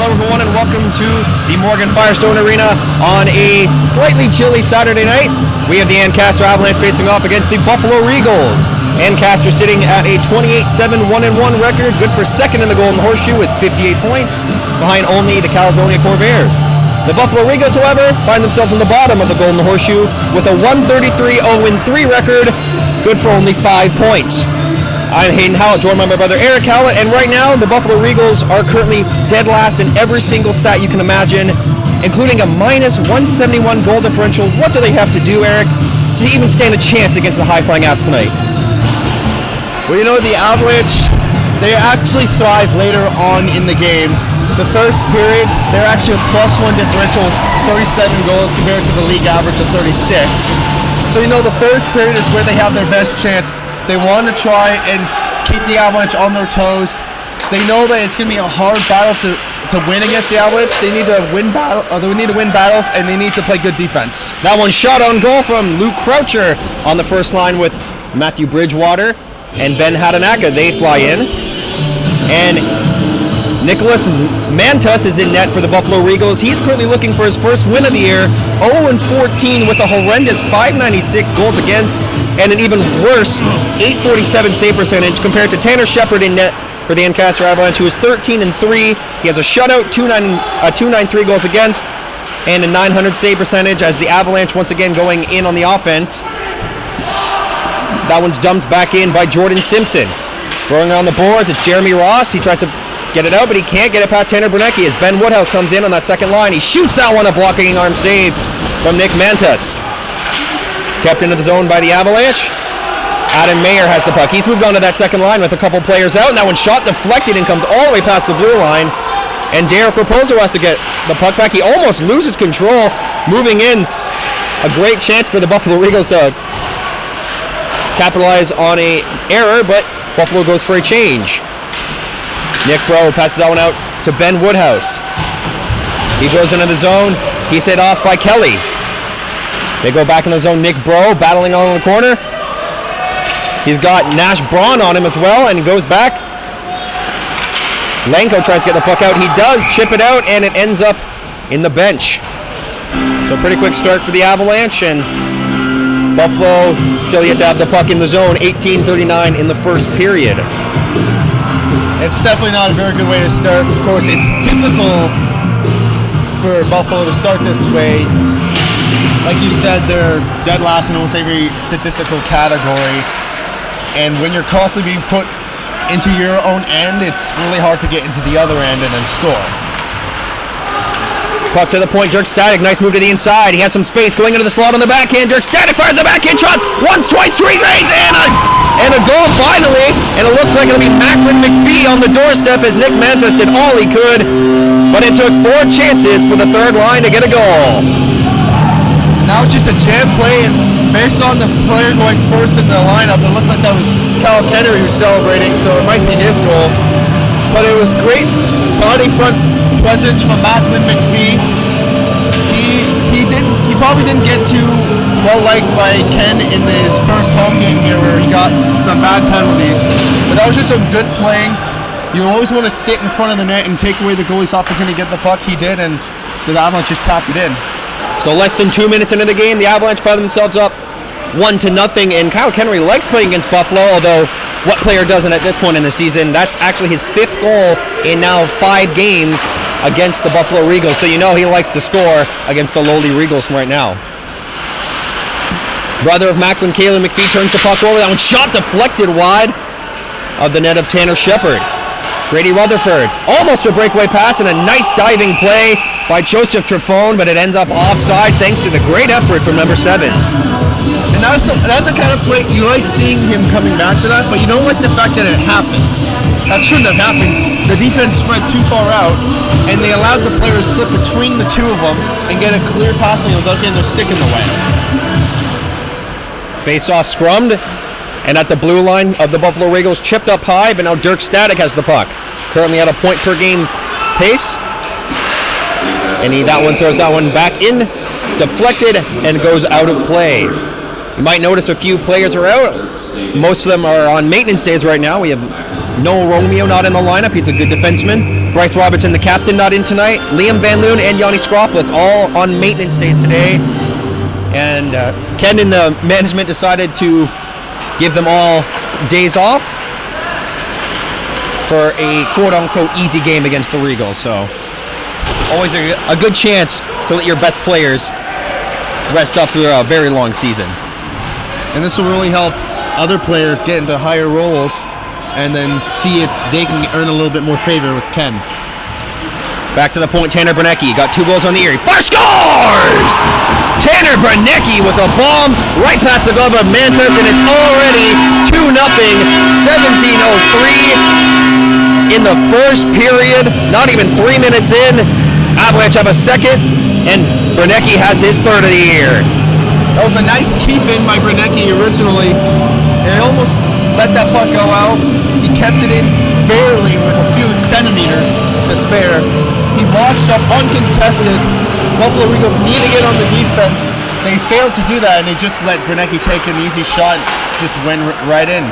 Hello everyone and welcome to the Morgan Firestone Arena on a slightly chilly Saturday night. We have the Ancaster Avalanche facing off against the Buffalo Regals. Ancaster sitting at a 28-7 1-1 record, good for second in the Golden Horseshoe with 58 points, behind only the Caledonia Corvairs. The Buffalo Regals, however, find themselves in the bottom of the Golden Horseshoe with a 133-0-3 record, good for only 5 points. I'm Hayden Howlett, joined by my brother Eric Howlett, and right now the Buffalo Regals are currently dead last in every single stat you can imagine, including a minus 171 goal differential. What do they have to do, Eric, to even stand a chance against the high-flying Avs tonight? Well, you know, the Avalanche, they actually thrive later on in the game. The first period, they're actually a +1 differential, 37 goals compared to the league average of 36. So, you know, the first period is where they have their best chance. They want to try and keep the Avalanche on their toes. They know that it's going to be a hard battle to win against the Avalanche. They need to win battles, and they need to play good defense. That one shot on goal from Luke Croucher on the first line with Matthew Bridgewater and Ben Hadanaka. They fly in. And Nicholas Mantas is in net for the Buffalo Regals. He's currently looking for his first win of the year. 0-14 with a horrendous .596 goals against and an even worse .847 save percentage compared to Tanner Shepard in net for the Ancaster Avalanche, who is 13-3. He has a shutout, 293 goals against, and a .900 save percentage as the Avalanche once again going in on the offense. That one's dumped back in by Jordan Simpson. Throwing on the boards, it's Jeremy Ross. He tries to get it out, but he can't get it past Tanner Brunecki as Ben Woodhouse comes in on that second line. He shoots that one, a blocking arm save from Nick Mantas. Kept into the zone by the Avalanche. Adam Mayer has the puck. He's moved on to that second line with a couple players out, and that one shot deflected and comes all the way past the blue line. And Derek Raposo has to get the puck back. He almost loses control, moving in. A great chance for the Buffalo Regals to capitalize on an error, but Buffalo goes for a change. Nick Bro passes that one out to Ben Woodhouse. He goes into the zone. He's hit off by Kelly. They go back in the zone. Nick Bro battling on the corner. He's got Nash Braun on him as well, and he goes back. Lenko tries to get the puck out. He does chip it out, and it ends up in the bench. So pretty quick start for the Avalanche, and Buffalo still yet to have the puck in the zone. 18:39 in the first period. It's definitely not a very good way to start. Of course, it's typical for Buffalo to start this way. Like you said, they're dead last in almost every statistical category. And when you're constantly being put into your own end, it's really hard to get into the other end and then score. Puck to the point, Dirk Static, nice move to the inside. He has some space going into the slot on the backhand. Dirk Static fires the backhand shot once, twice, three times, and a goal finally. And it looks like it'll be Macklin McPhee on the doorstep as Nick Mantas did all he could. But it took 4 chances for the third line to get a goal. Now it's just a jam play, and based on the player going first in the lineup, it looked like that was Kyle Kennery who was celebrating, so it might be his goal. But it was great body front presence from Macklin McPhee. He probably didn't get too well liked by Ken in his first home game here, where he got some bad penalties. But that was just some good playing. You always want to sit in front of the net and take away the goalie's opportunity to get the puck. He did, and the Avalanche just tapped it in. So less than 2 minutes into the game, the Avalanche found themselves up 1-0, and Kyle Kennery likes playing against Buffalo, although what player doesn't at this point in the season? That's actually his 5th goal in now 5 games against the Buffalo Regals, so you know he likes to score against the lowly Regals from right now. Brother of Macklin, Caleb McPhee turns the puck over. That one shot deflected wide of the net of Tanner Shepard. Grady Rutherford, almost a breakaway pass and a nice diving play by Joseph Trifone, but it ends up offside thanks to the great effort from number 7. And that's a kind of play, you like seeing him coming back to that, but you don't like the fact that it happened. That shouldn't have happened. The defense spread too far out, and they allowed the players to slip between the two of them and get a clear passing without getting their stick in the way. Face-off scrummed, and at the blue line of the Buffalo Regals, chipped up high, but now Dirk Static has the puck. Currently at a point per game pace. And that one throws that one back in, deflected, and goes out of play. You might notice a few players are out. Most of them are on maintenance days right now. We have Noah Romeo not in the lineup. He's a good defenseman. Bryce Robertson, the captain, not in tonight. Liam Van Loon and Yanni Skropoulos all on maintenance days today. And Ken and the management decided to give them all days off for a quote-unquote easy game against the Regals. So always a good chance to let your best players rest up through a very long season. And this will really help other players get into higher roles and then see if they can earn a little bit more favor with Ken. Back to the point, Tanner Bernecki got 2 goals on the year. Fire scores! Tanner Bernecki with a bomb right past the glove of Mantas, and it's already 2-0, 17:03 in the first period. Not even 3 minutes in. Avalanche have a second, and Bernecki has his third of the year. That was a nice keep in by Bernecki originally. And he almost let that puck go out. He kept it in barely with a few centimeters to spare. He watched up uncontested. Buffalo Regals need to get on the defense. They failed to do that, and they just let Bernecki take an easy shot. Just went right in.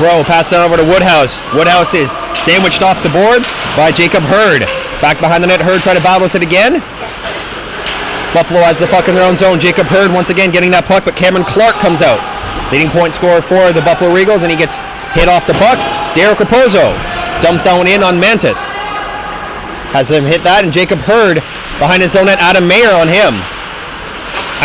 Bro, pass it over to Woodhouse. Woodhouse is sandwiched off the boards by Jacob Hurd. Back behind the net, Hurd trying to battle with it again. Buffalo has the puck in their own zone. Jacob Hurd once again getting that puck, but Cameron Clark comes out. Leading point scorer for the Buffalo Regals, and he gets hit off the puck. Derek Raposo dumps that one in on Mantas. Has him hit that, and Jacob Hurd behind his own net. Adam Mayer on him.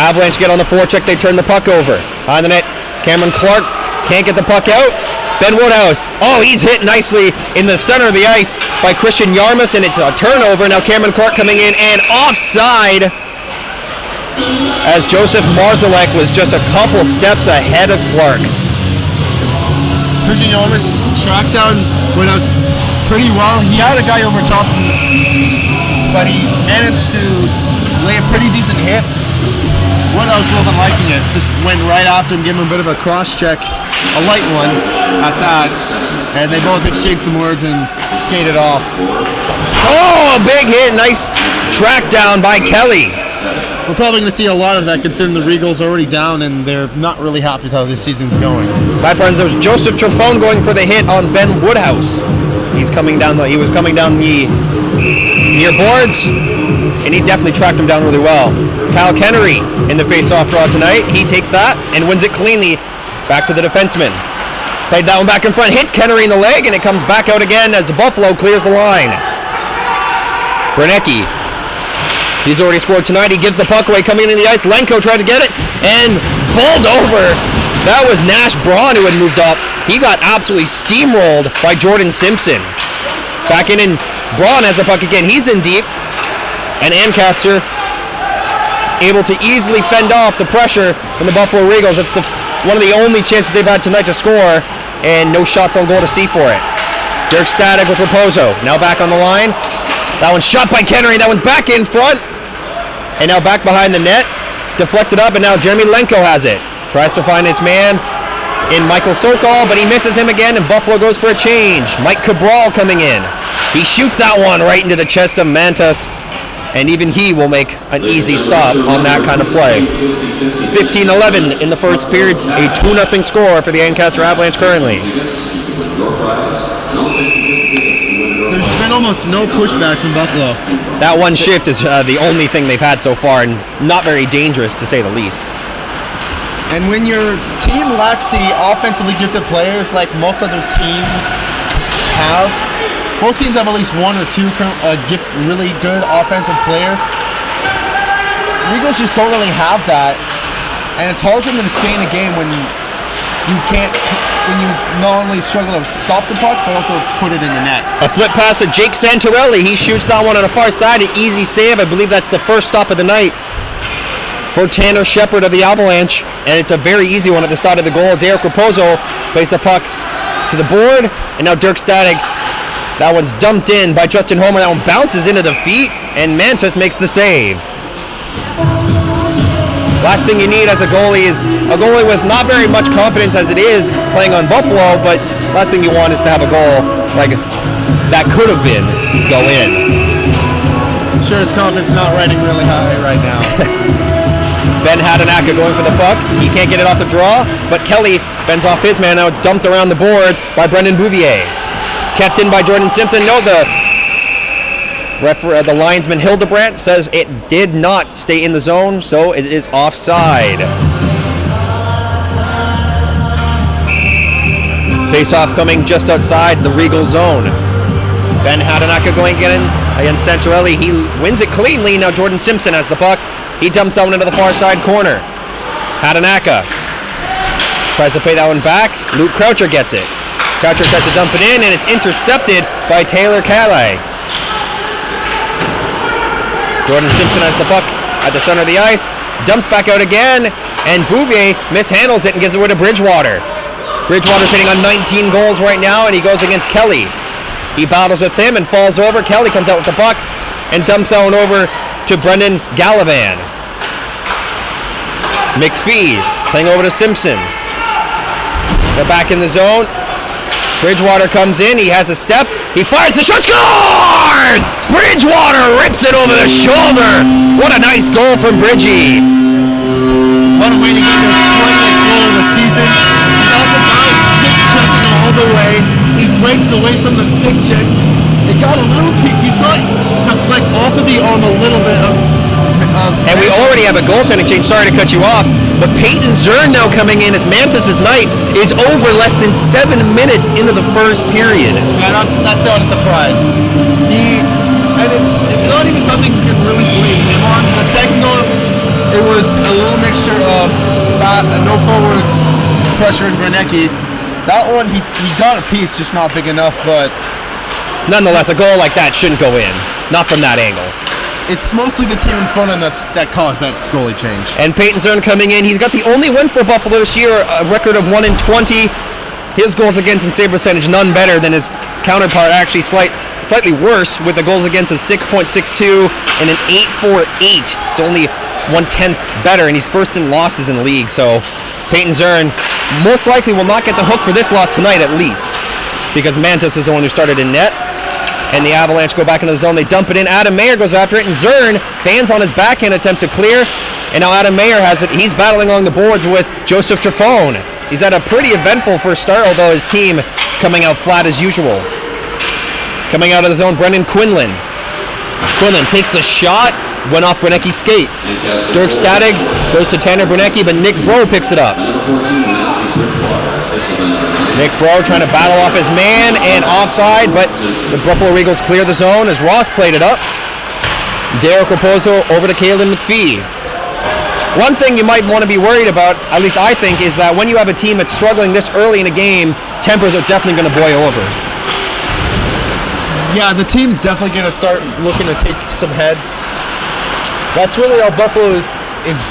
Avalanche get on the forecheck. They turn the puck over. Behind the net, Cameron Clark can't get the puck out. Ben Woodhouse. Oh, he's hit nicely in the center of the ice by Christian Yarmus, and it's a turnover. Now Cameron Clark coming in, and offside, as Joseph Marzalek was just a couple steps ahead of Clark. Christian Yarmus tracked down Woodhouse pretty well. He had a guy over top of him, but he managed to lay a pretty decent hit. Woodhouse wasn't liking it. Just went right after him, gave him a bit of a cross check, a light one at that, and they both exchanged some words and skated off. Oh, a big hit. Nice track down by Kelly. We're probably going to see a lot of that considering the Regals are already down and they're not really happy with how this season's going. My friends, there's Joseph Trifone going for the hit on Ben Woodhouse. He was coming down the near boards, and he definitely tracked him down really well. Kyle Kennery in the face-off draw tonight. He takes that and wins it cleanly. Back to the defenseman. Played that one back in front, hits Kennery in the leg, and it comes back out again as Buffalo clears the line. Bernecki. He's already scored tonight. He gives the puck away coming in the ice. Lenko tried to get it and bowled over. That was Nash Braun who had moved up. He got absolutely steamrolled by Jordan Simpson. Back in, and Braun has the puck again. He's in deep. And Ancaster able to easily fend off the pressure from the Buffalo Regals. That's one of the only chances they've had tonight to score, and no shots on goal to see for it. Dirk Static with Raposo. Now back on the line. That one's shot by Kennery. That one's back in front. And now back behind the net. Deflected up, and now Jeremy Lenko has it. Tries to find his man in Michael Sokol, but he misses him again, and Buffalo goes for a change. Mike Cabral coming in. He shoots that one right into the chest of Mantas, and even he will make an easy stop on that kind of play. 15-11 in the first period. A 2-0 score for the Ancaster Avalanche currently. There's been almost no pushback from Buffalo. That one shift is the only thing they've had so far, and not very dangerous to say the least. And when your team lacks the offensively gifted players like most other teams have, most teams have at least one or two really good offensive players. Regals just don't really have that, and it's hard for them to stay in the game when you not only struggle to stop the puck, but also put it in the net. A flip pass to Jake Santorelli. He shoots that one on the far side. An easy save. I believe that's the first stop of the night for Tanner Shepard of the Avalanche. And it's a very easy one at the side of the goal. Derek Raposo plays the puck to the board. And now Dirk Static. That one's dumped in by Justin Homer. That one bounces into the feet. And Mantas makes the save. Last thing you need as a goalie is a goalie with not very much confidence as it is playing on Buffalo, but last thing you want is to have a goal like that could have been go in. I'm sure his confidence is not riding really high right now. Ben Hadanaka going for the puck. He can't get it off the draw, but Kelly bends off his man. Now it's dumped around the boards by Brendan Bouvier. Kept in by Jordan Simpson. No, the The linesman Hildebrandt says it did not stay in the zone, so it is offside. Face-off coming just outside the Regal zone. Ben Hadanaka going again against Santorelli. He wins it cleanly. Now Jordan Simpson has the puck. He dumps that one into the far side corner. Hadanaka tries to play that one back. Luke Croucher gets it. Croucher tries to dump it in, and it's intercepted by Taylor Calais. Jordan Simpson has the puck at the center of the ice. Dumps back out again, and Bouvier mishandles it and gives it away to Bridgewater. Bridgewater's hitting on 19 goals right now, and he goes against Kelly. He battles with him and falls over. Kelly comes out with the puck and dumps that one over to Brendan Gallivan. McPhee playing over to Simpson. They're back in the zone. Bridgewater comes in. He has a step. He fires the shot. Scores! Bridgewater rips it over the shoulder. What a nice goal from Bridgie. What a way to get your 20th goal of the season. He also got a stick checking all the way. He breaks away from the stick check. It got a little peak. You saw it deflect off of the arm a little bit of and we already have a goaltending change. Sorry to cut you off. But Peyton Zern now coming in as Mantis' night is over less than 7 minutes into the first period. Yeah, that's not a surprise. It's not even something you can really blame him on. The second goal, it was a little mixture of no forwards pressure and Granecki. That one, he got a piece, just not big enough, but nonetheless, a goal like that shouldn't go in. Not from that angle. It's mostly the team in front of him that caused that goalie change. And Peyton Zern coming in. He's got the only win for Buffalo this year, a record of 1-20. His goals against and save percentage none better than his counterpart, actually slightly worse, with the goals against of 6.62 and an 8.48. So only 1/10 better, and he's first in losses in the league. So Peyton Zern most likely will not get the hook for this loss tonight, at least, because Mantis is the one who started in net. And the Avalanche go back into the zone. They dump it in. Adam Mayer goes after it, and Zern fans on his backhand attempt to clear. And now Adam Mayer has it. He's battling along the boards with Joseph Trafone. He's had a pretty eventful first start, although his team coming out flat as usual. Coming out of the zone, Brendan Quinlan. Quinlan takes the shot, went off Brunecki's skate. Dirk Stadig goes to Tanner Brunecki, but Nick Bro picks it up. Nick Bro trying to battle off his man and offside, but the Buffalo Regals clear the zone as Ross played it up. Derek Raposo over to Kalen McPhee. One thing you might want to be worried about, at least I think, is that when you have a team that's struggling this early in a game, tempers are definitely going to boil over. Yeah, the team's definitely going to start looking to take some heads. That's really all Buffalo is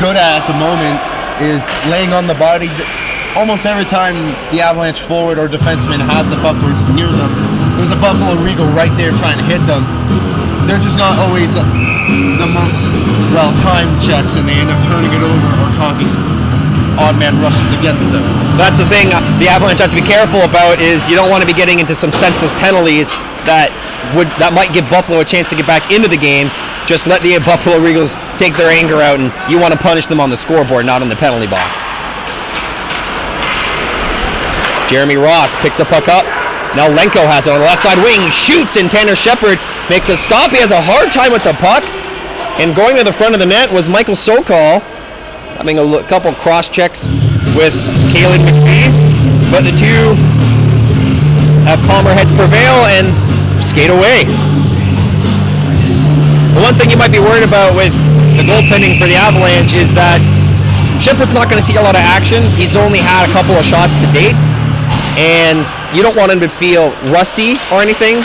good at the moment, is laying on the body. Almost every time the Avalanche forward or defenseman has the puck or it's near them, there's a Buffalo Regal right there trying to hit them. They're just not always the most well-timed checks, and they end up turning it over or causing odd man rushes against them. So that's the thing the Avalanche have to be careful about, is you don't want to be getting into some senseless penalties that might give Buffalo a chance to get back into the game. Just let the Buffalo Regals take their anger out, and you want to punish them on the scoreboard, not in the penalty box. Jeremy Ross picks the puck up. Now Lenko has it on the left side wing, shoots, and Tanner Shepard makes a stop. He has a hard time with the puck, and going to the front of the net was Michael Sokol, having a couple cross checks with Kalen McPhee, but the two have calmer heads prevail and skate away. The one thing you might be worried about with the goaltending for the Avalanche is that Shepard's not going to see a lot of action. He's only had a couple of shots to date, and you don't want him to feel rusty or anything,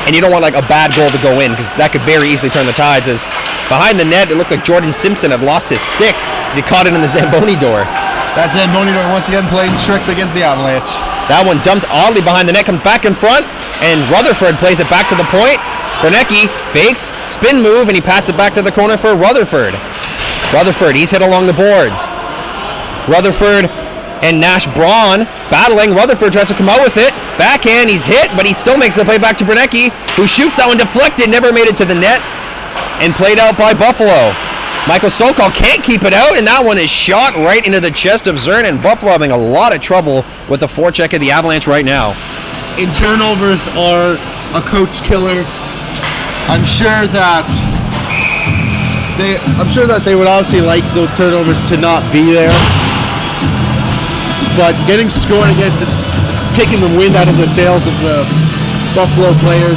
and you don't want like a bad goal to go in, because that could very easily turn the tides. As behind the net, it looked like Jordan Simpson had lost his stick as he caught it in the Zamboni door. That Zamboni door once again playing tricks against the Avalanche. That one dumped oddly behind the net, comes back in front, and Rutherford plays it back to the point. Brunecki fakes, spin move, and he passes it back to the corner for Rutherford. Rutherford, he's hit along the boards. Rutherford and Nash Braun battling. Rutherford tries to come out with it. Backhand, he's hit, but he still makes the play back to Brunecki, who shoots that one deflected, never made it to the net, and played out by Buffalo. Michael Sokol can't keep it out, and that one is shot right into the chest of Zern, and Buffalo having a lot of trouble with the forecheck of the Avalanche right now. And turnovers are a coach killer. I'm sure that they would obviously like those turnovers to not be there. But getting scored against, it's taking the wind out of the sails of the Buffalo players.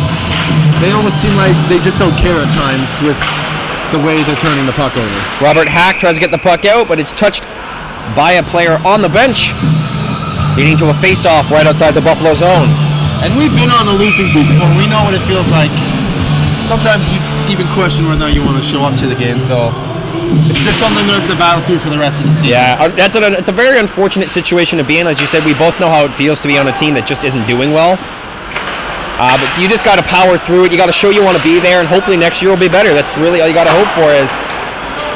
They almost seem like they just don't care at times with the way they're turning the puck over. Robert Hack tries to get the puck out, but it's touched by a player on the bench, leading to a face-off right outside the Buffalo zone. And we've been on a losing team before. We know what it feels like. Sometimes you even question whether or not you want to show up to the game, so it's just something we have to battle through for the rest of the season. Yeah, it's a very unfortunate situation to be in. As you said, we both know how it feels to be on a team that just isn't doing well. But you just got to power through it. You got to show you want to be there, and hopefully next year will be better. That's really all you got to hope for. Is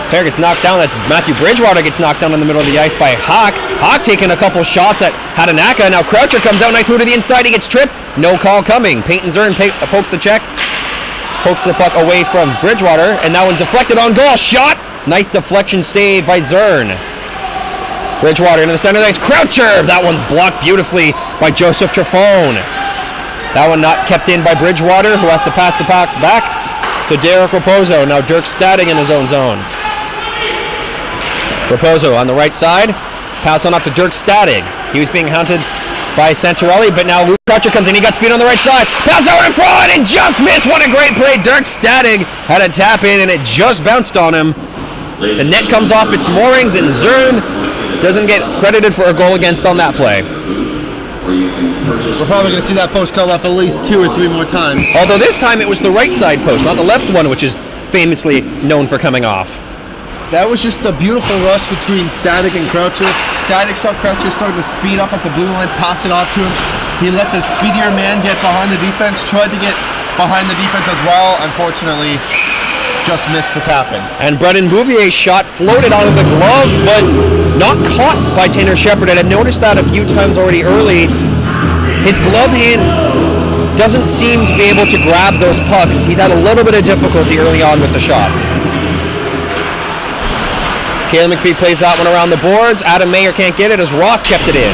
player gets knocked down. That's Matthew Bridgewater gets knocked down in the middle of the ice by Hawk. Hawk taking a couple shots at Hatanaka. Now Croucher comes out nice move to the inside. He gets tripped. No call coming. Peyton Zern pokes the check. Pokes the puck away from Bridgewater, and that one deflected on goal. Shot. Nice deflection save by Zern. Bridgewater into the center. That's Croucher. That one's blocked beautifully by Joseph Trafone. That one not kept in by Bridgewater, who has to pass the puck back to Derek Raposo. Now Dirk Stadig in his own zone. Raposo on the right side. Pass on off to Dirk Stadig. He was being hunted by Santorelli, but now Luke Croucher comes in. He got speed on the right side. Pass over in front and just missed. What a great play. Dirk Stadig had a tap in and it just bounced on him. The net comes off its moorings and Zern doesn't get credited for a goal against on that play. We're probably going to see that post come up at least 2 or 3 more times. Although this time it was the right side post, not the left one, which is famously known for coming off. That was just a beautiful rush between Static and Croucher. Static saw Croucher starting to speed up at the blue line, pass it off to him. He let the speedier man get behind the defense, tried to get behind the defense as well. Unfortunately, just missed the tap-in. And Brendan Bouvier's shot floated out of the glove, but not caught by Tanner Shepard. And I noticed that a few times already early. His glove hand doesn't seem to be able to grab those pucks. He's had a little bit of difficulty early on with the shots. Caleb McPhee plays that one around the boards. Adam Mayer can't get it as Ross kept it in.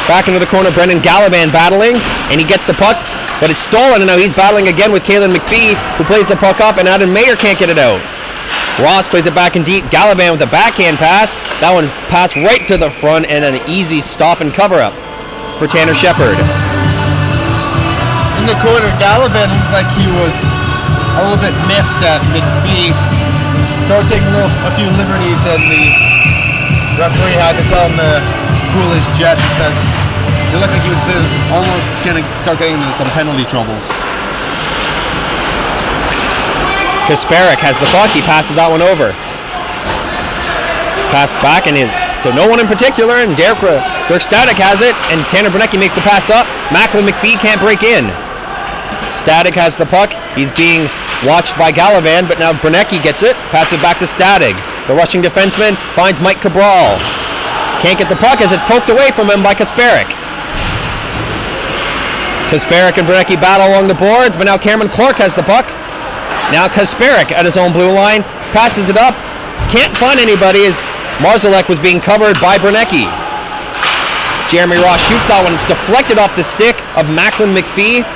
Back into the corner, Brendan Gallivan battling, and he gets the puck, but it's stolen, and now he's battling again with Caleb McPhee, who plays the puck up, and Adam Mayer can't get it out. Ross plays it back in deep. Gallivan with a backhand pass. That one passed right to the front, and an easy stop and cover-up for Tanner Shepard. In the corner, Gallivan looked like he was a little bit miffed at McPhee. Started taking a few liberties, and the referee had to tell him to cool his jets, as it looked like he was almost going to start getting into some penalty troubles. Kasparek has the puck. He passes that one over. Pass back and to no one in particular, and Dirk Static has it, and Tanner Bernecki makes the pass up. Macklin McPhee can't break in. Static has the puck. He's being watched by Gallivan, but now Bernecki gets it. Passes it back to Static. The rushing defenseman finds Mike Cabral. Can't get the puck as it's poked away from him by Kasparek. Kasparek and Bernecki battle along the boards, but now Cameron Clark has the puck. Now Kasparek at his own blue line. Passes it up. Can't find anybody as Marzalek was being covered by Bernecki. Jeremy Ross shoots that one. It's deflected off the stick of Macklin McPhee.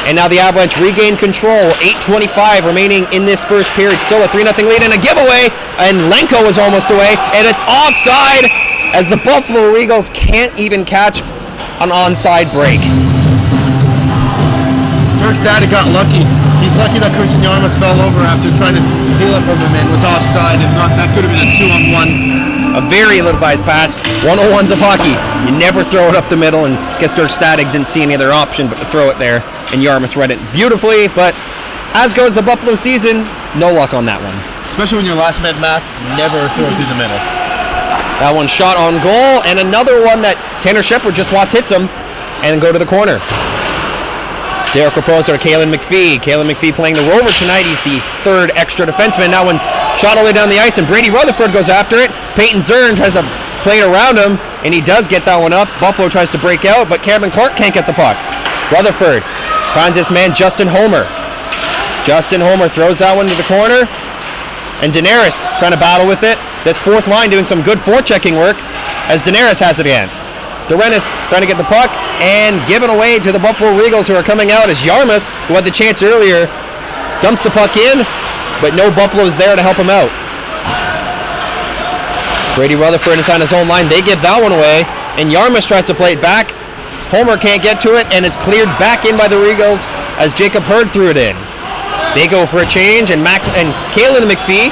And now the Avalanche regain control. 8:25 remaining in this first period. Still a 3-0 lead and a giveaway. And Lenko is almost away. And it's offside as the Buffalo Regals can't even catch an onside break. Dirk Static got lucky. He's lucky that Christian Yarmouth fell over after trying to steal it from him and was offside. If not, that could have been a 2-on-1. A very ill-advised pass. 101s of hockey. You never throw it up the middle, and I guess Dirk Static didn't see any other option but to throw it there. And Yarmouth read it beautifully, but as goes the Buffalo season, no luck on that one. Especially when you're last man Mac, never throw it through the middle. That one shot on goal, and another one that Tanner Shepard just hits him, and go to the corner. Derek Raposo to Kalen McPhee. Kalen McPhee playing the rover tonight. He's the third extra defenseman. That one shot all the way down the ice, and Brady Rutherford goes after it. Peyton Zern tries to play it around him, and he does get that one up. Buffalo tries to break out, but Cameron Clark can't get the puck. Rutherford finds this man, Justin Homer. Justin Homer throws that one to the corner, and Daenerys trying to battle with it. This fourth line doing some good forechecking work as Daenerys has it again. Dorenis trying to get the puck and given away to the Buffalo Regals, who are coming out as Yarmouth, who had the chance earlier, dumps the puck in, but no Buffalo's there to help him out. Brady Rutherford inside his own line. They give that one away, and Yarmouth tries to play it back. Homer can't get to it, and it's cleared back in by the Regals as Jacob Hurd threw it in. They go for a change, and Kalen McPhee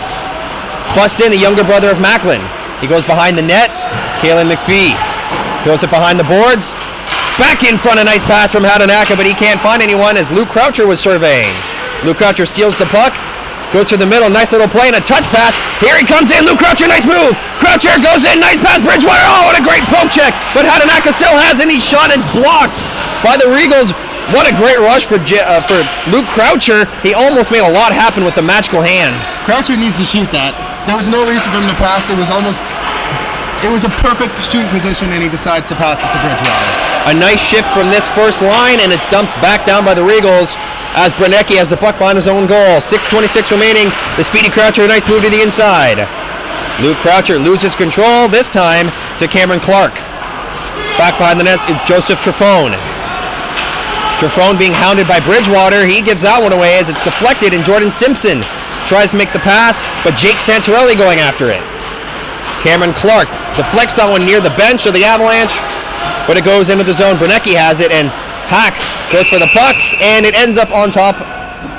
busts in, the younger brother of Macklin. He goes behind the net. Kalen McPhee throws it behind the boards. Back in front, a nice pass from Hadanaka, but he can't find anyone as Luke Croucher was surveying. Luke Croucher steals the puck. Goes through the middle, nice little play and a touch pass. Here he comes in, Luke Croucher, nice move. Croucher goes in, nice pass, Bridgewater. Oh, what a great poke check. But Hadanaka still has it, he shot, it's blocked by the Regals. What a great rush for Luke Croucher. He almost made a lot happen with the magical hands. Croucher needs to shoot that. There was no reason for him to pass. It was a perfect shooting position, and he decides to pass it to Bridgewater. A nice shift from this first line, and it's dumped back down by the Regals as Branecki has the puck behind his own goal. 6:26 remaining. The speedy Croucher, nice move to the inside. Luke Croucher loses control, this time to Cameron Clark. Back behind the net is Joseph Trefone. Trefone being hounded by Bridgewater. He gives that one away as it's deflected, and Jordan Simpson tries to make the pass, but Jake Santorelli going after it. Cameron Clark deflects that one near the bench of the Avalanche, but it goes into the zone. Branecki has it, and Hack goes for the puck, and it ends up on top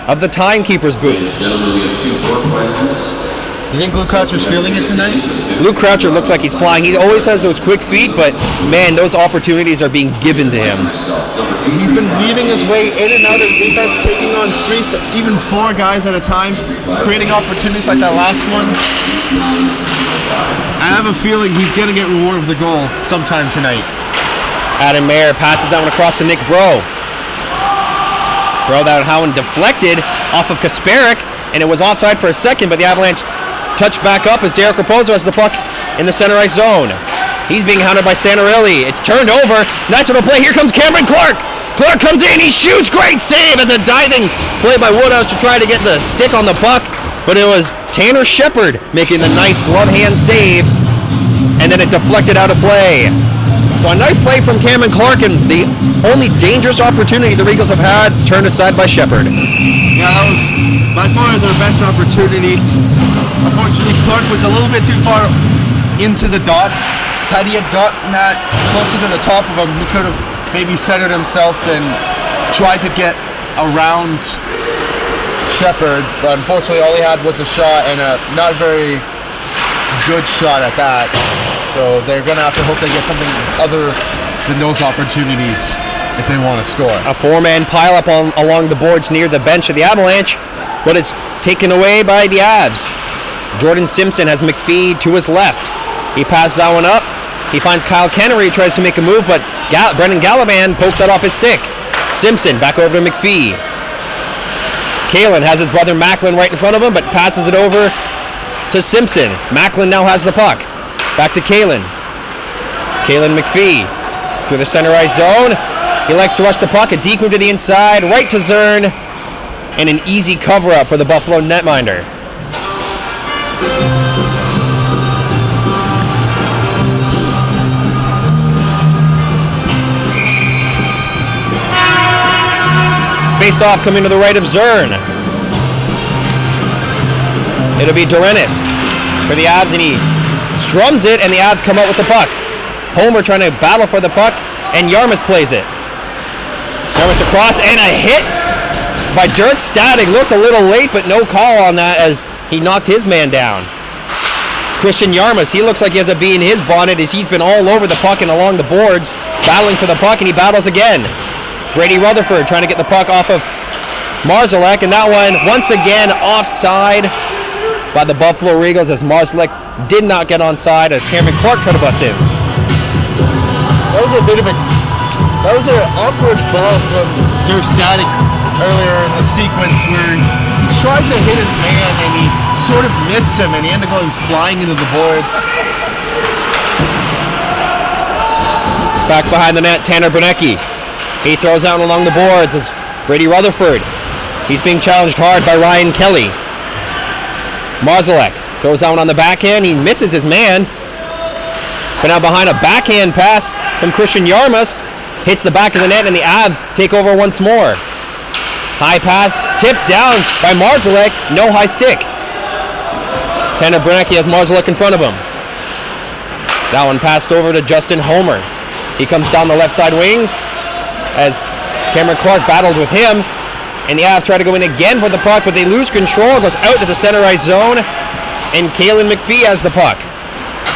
of the timekeeper's booth. Ladies and gentlemen, we have 2 pork prizes. You think Luke Croucher's feeling it tonight? Luke Croucher looks like he's flying. He always has those quick feet, but man, those opportunities are being given to him. He's been weaving his way in and out of defense, taking on 3, even 4 guys at a time, creating opportunities like that last one. I have a feeling he's going to get reward of the goal sometime tonight. Adam Mayer passes that one across to Nick Bro. Bro, that one deflected off of Kasparek, and it was offside for a second, but the Avalanche touched back up as Derek Raposo has the puck in the center ice zone. He's being hounded by Santorelli. It's turned over. Nice little play. Here comes Cameron Clark. Clark comes in. He shoots. Great save. It's a diving play by Woodhouse to try to get the stick on the puck, but it was Tanner Shepard making the nice glove hand save, and then it deflected out of play. So a nice play from Cameron Clark, and the only dangerous opportunity the Regals have had turned aside by Shepard. Yeah, that was by far their best opportunity. Unfortunately, Clark was a little bit too far into the dots. Had he had gotten that closer to the top of him, he could have maybe centered himself and tried to get around Shepard. But unfortunately, all he had was a shot, and a not very good shot at that. So they're going to have to hope they get something other than those opportunities if they want to score. A 4-man pileup along the boards near the bench of the Avalanche, but it's taken away by the Avs. Jordan Simpson has McPhee to his left. He passes that one up. He finds Kyle Kennery, tries to make a move, but Brendan Galavan pokes that off his stick. Simpson back over to McPhee. Kalen has his brother Macklin right in front of him, but passes it over to Simpson. Macklin now has the puck. Back to Kalen. Kalen McPhee through the center ice zone. He likes to rush the puck. A deep move to the inside, right to Zern, and an easy cover-up for the Buffalo netminder. Face-off coming to the right of Zern. It'll be Dorenis for the Avs, and he strums it, and the Avs come out with the puck. Homer trying to battle for the puck, and Yarmouth plays it. Yarmouth across, and a hit by Dirk Static. Looked a little late, but no call on that as he knocked his man down. Christian Yarmouth, he looks like he has a bee in his bonnet as he's been all over the puck and along the boards, battling for the puck, and he battles again. Brady Rutherford trying to get the puck off of Marzalek, and that one, once again, offside by the Buffalo Regals as Marzalek did not get onside as Cameron Clark tried to bust in. That was an awkward fall from Dirk Static earlier in the sequence where he tried to hit his man and he sort of missed him and he ended up going flying into the boards. Back behind the net, Tanner Branecki. He throws out along the boards as Brady Rutherford. He's being challenged hard by Ryan Kelly. Marzalek throws out on the backhand. He misses his man. But now behind a backhand pass from Christian Yarmouth. Hits the back of the net, and the Avs take over once more. High pass, tipped down by Marzalek, no high stick. Tanner Bernacki has Marzalek in front of him. That one passed over to Justin Homer. He comes down the left side wings as Cameron Clark battled with him. And the Avs try to go in again for the puck, but they lose control. It goes out to the center ice zone. And Kalen McPhee has the puck.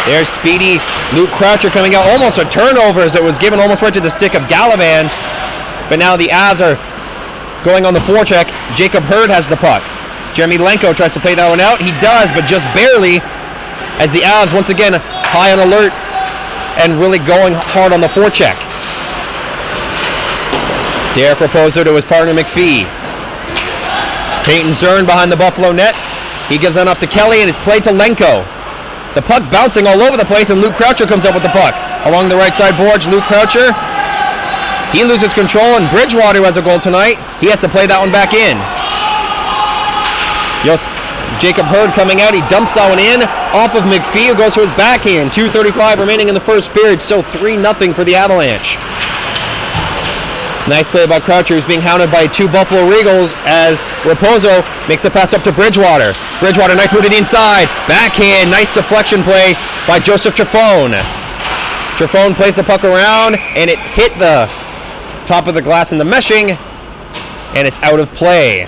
There's speedy Luke Croucher coming out. Almost a turnover as it was given almost right to the stick of Gallivan. But now the Avs are going on the forecheck. Jacob Hurd has the puck. Jeremy Lenko tries to play that one out. He does, but just barely. As the Avs once again high on alert and really going hard on the forecheck. Derek Raposo to his partner McPhee. Peyton Zern behind the Buffalo net. He gives that off to Kelly and it's played to Lenko. The puck bouncing all over the place and Luke Croucher comes up with the puck. Along the right side boards, Luke Croucher. He loses control and Bridgewater has a goal tonight. He has to play that one back in. Jacob Hurd coming out. He dumps that one in off of McPhee who goes to his backhand. 2:35 remaining in the first period. Still 3-0 for the Avalanche. Nice play by Croucher, who's being hounded by two Buffalo Regals as Raposo makes the pass up to Bridgewater. Bridgewater, nice move to the inside. Backhand, nice deflection play by Joseph Trifone. Trifone plays the puck around, and it hit the top of the glass in the meshing, and it's out of play.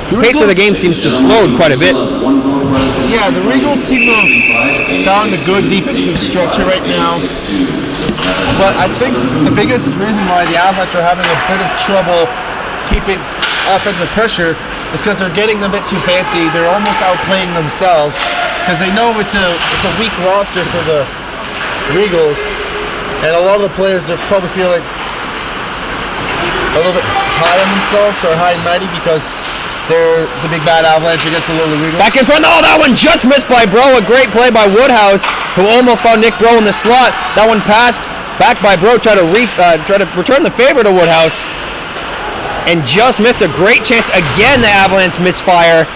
The pace of the game seems to slow quite a bit. Yeah, the Regals seem to have found a good defensive structure right now. But I think the biggest reason why the Avalanche are having a bit of trouble keeping offensive pressure is because they're getting a bit too fancy. They're almost outplaying themselves because they know it's a weak roster for the Regals, and a lot of the players are probably feeling a little bit high on themselves or high and mighty because they're the big bad Avalanche against the lowly Regals. Back in front. Oh, that one just missed by Bro. A great play by Woodhouse, who almost found Nick Bro in the slot. That one passed back by Bro, try to return the favor to Woodhouse, and just missed a great chance. Again, the Avalanche misfire,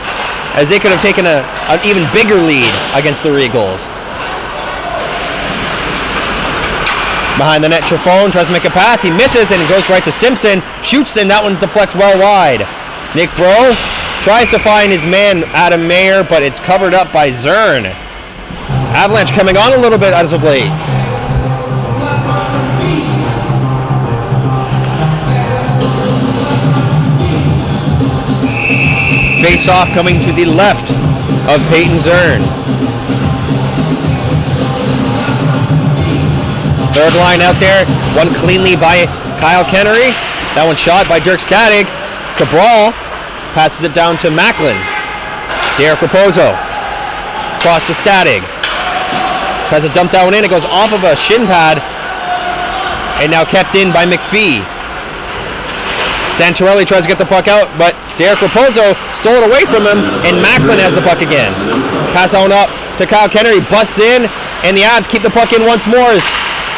as they could have taken an even bigger lead against the Regals. Behind the net, Trifone tries to make a pass. He misses, and it goes right to Simpson. Shoots, and that one deflects well wide. Nick Bro tries to find his man, Adam Mayer, but it's covered up by Zern. Avalanche coming on a little bit as of late. Face-off coming to the left of Peyton Zern. Third line out there, one cleanly by Kyle Kennery. That one shot by Dirk Stadig. Cabral passes it down to Macklin. Derek Raposo across to Stadig. Tries to dump that one in. It goes off of a shin pad and now kept in by McPhee. Santorelli tries to get the puck out, but Derek Raposo stole it away from him, and Macklin has the puck again. Pass on up to Kyle Kennery, busts in, and the Avs keep the puck in once more.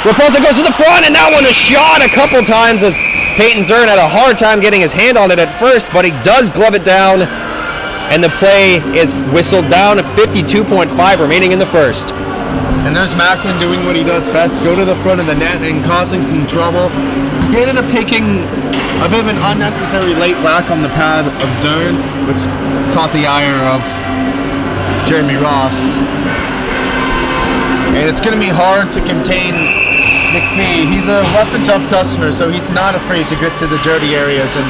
Raposo goes to the front, and that one is shot a couple times as Peyton Zern had a hard time getting his hand on it at first, but he does glove it down, and the play is whistled down at 52.5 remaining in the first. And there's Macklin doing what he does best, go to the front of the net and causing some trouble. He ended up taking a bit of an unnecessary late whack on the pad of Zern, which caught the ire of Jeremy Ross. And it's going to be hard to contain McPhee. He's a rough and tough customer, so he's not afraid to get to the dirty areas and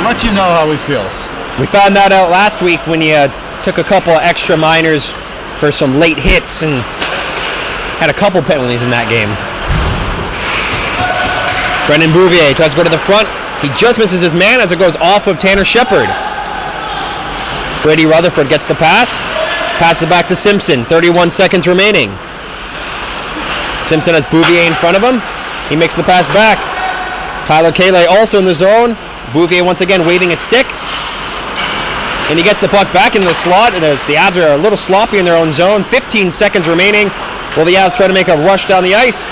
let you know how he feels. We found that out last week when he took a couple of extra minors for some late hits and had a couple penalties in that game. Brendan Bouvier tries to go to the front. He just misses his man as it goes off of Tanner Shepard. Brady Rutherford gets the pass. Passes it back to Simpson. 31 seconds remaining. Simpson has Bouvier in front of him. He makes the pass back. Tyler Kaley also in the zone. Bouvier once again waving his stick. And he gets the puck back into the slot. And the Avs are a little sloppy in their own zone. 15 seconds remaining while the Avs try to make a rush down the ice.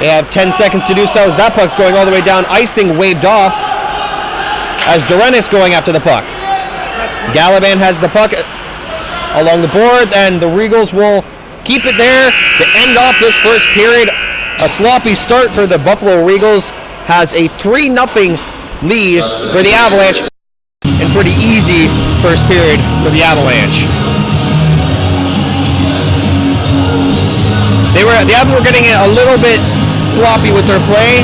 They have 10 seconds to do so as that puck's going all the way down. Icing waved off as Dorenis going after the puck. Gallivan has the puck along the boards, and the Regals will keep it there to end off this first period. A sloppy start for the Buffalo Regals has a 3-0 lead for the Avalanche, and pretty easy first period for the Avalanche. The Avs were getting a little bit sloppy with their play,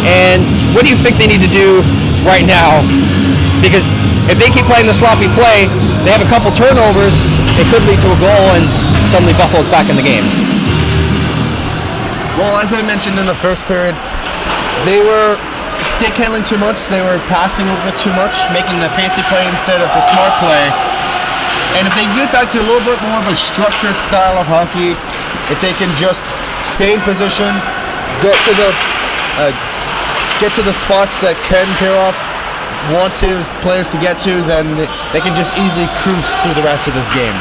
and what do you think they need to do right now? Because if they keep playing the sloppy play, they have a couple turnovers, it could lead to a goal, and suddenly Buffalo's back in the game. Well, as I mentioned in the first period, they were stick handling too much. They were passing a little bit too much, making the fancy play instead of the smart play. And if they get back to a little bit more of a structured style of hockey, if they can just stay in position, get to the spots that Ken Piroff wants his players to get to, then they can just easily cruise through the rest of this game.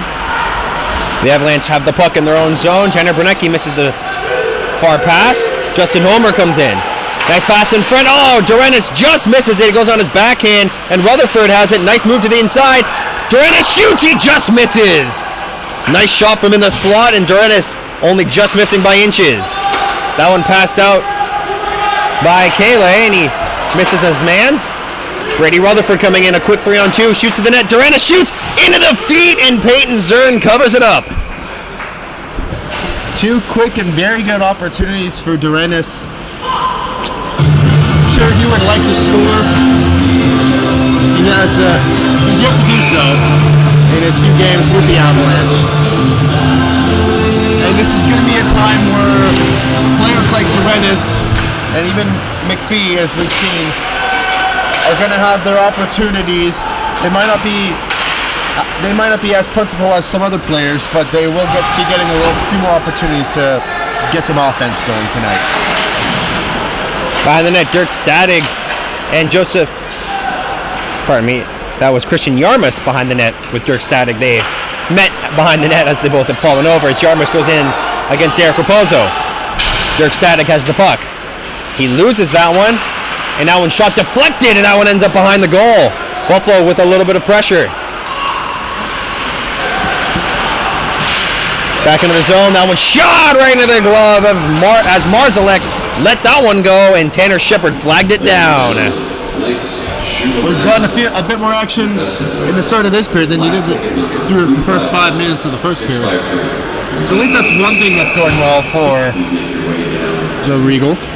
The Avalanche have the puck in their own zone. Tanner Brunecki misses the far pass. Justin Homer comes in. Nice pass in front. Oh, Durenis just misses it. It goes on his backhand, and Rutherford has it. Nice move to the inside. Durenis shoots. He just misses. Nice shot from in the slot, and Durenis only just missing by inches. That one passed out by Kale, and he misses his man. Brady Rutherford coming in, a quick 3-on-2, shoots to the net. Durenis shoots into the feet, and Peyton Zern covers it up. Two quick and very good opportunities for Durenis. Sure, he would like to score. He's yet to do so in his few games with the Avalanche. And this is going to be a time where players like Durenis and even McPhee, as we've seen, are going to have their opportunities. They might not be as plentiful as some other players, but they will be getting a few more opportunities to get some offense going tonight. Behind the net, Dirk Stadig and Joseph, that was Christian Yarmus behind the net with Dirk Stadig. They met behind the net as they both had fallen over as Yarmus goes in against Eric Raposo. Dirk Stadig has the puck. He loses that one, and that one shot deflected, and that one ends up behind the goal. Buffalo with a little bit of pressure. Back into the zone, that one shot right into the glove of as Marzalek let that one go, and Tanner Shepard flagged it down. Well, he's gotten a bit more action in the start of this period than he did through the first 5 minutes of the first period. So at least that's one thing that's going well for the Regals.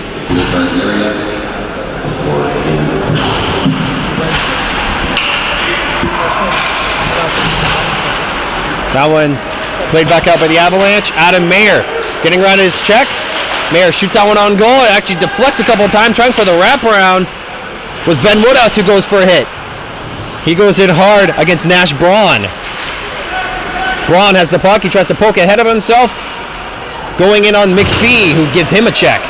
That one played back out by the Avalanche. Adam Mayer getting around his check. Mayer shoots that one on goal. It actually deflects a couple of times, trying for the wraparound. Was Ben Woodhouse who goes for a hit. He goes in hard against Nash Braun. Braun has the puck. He tries to poke ahead of himself. Going in on McPhee, who gives him a check.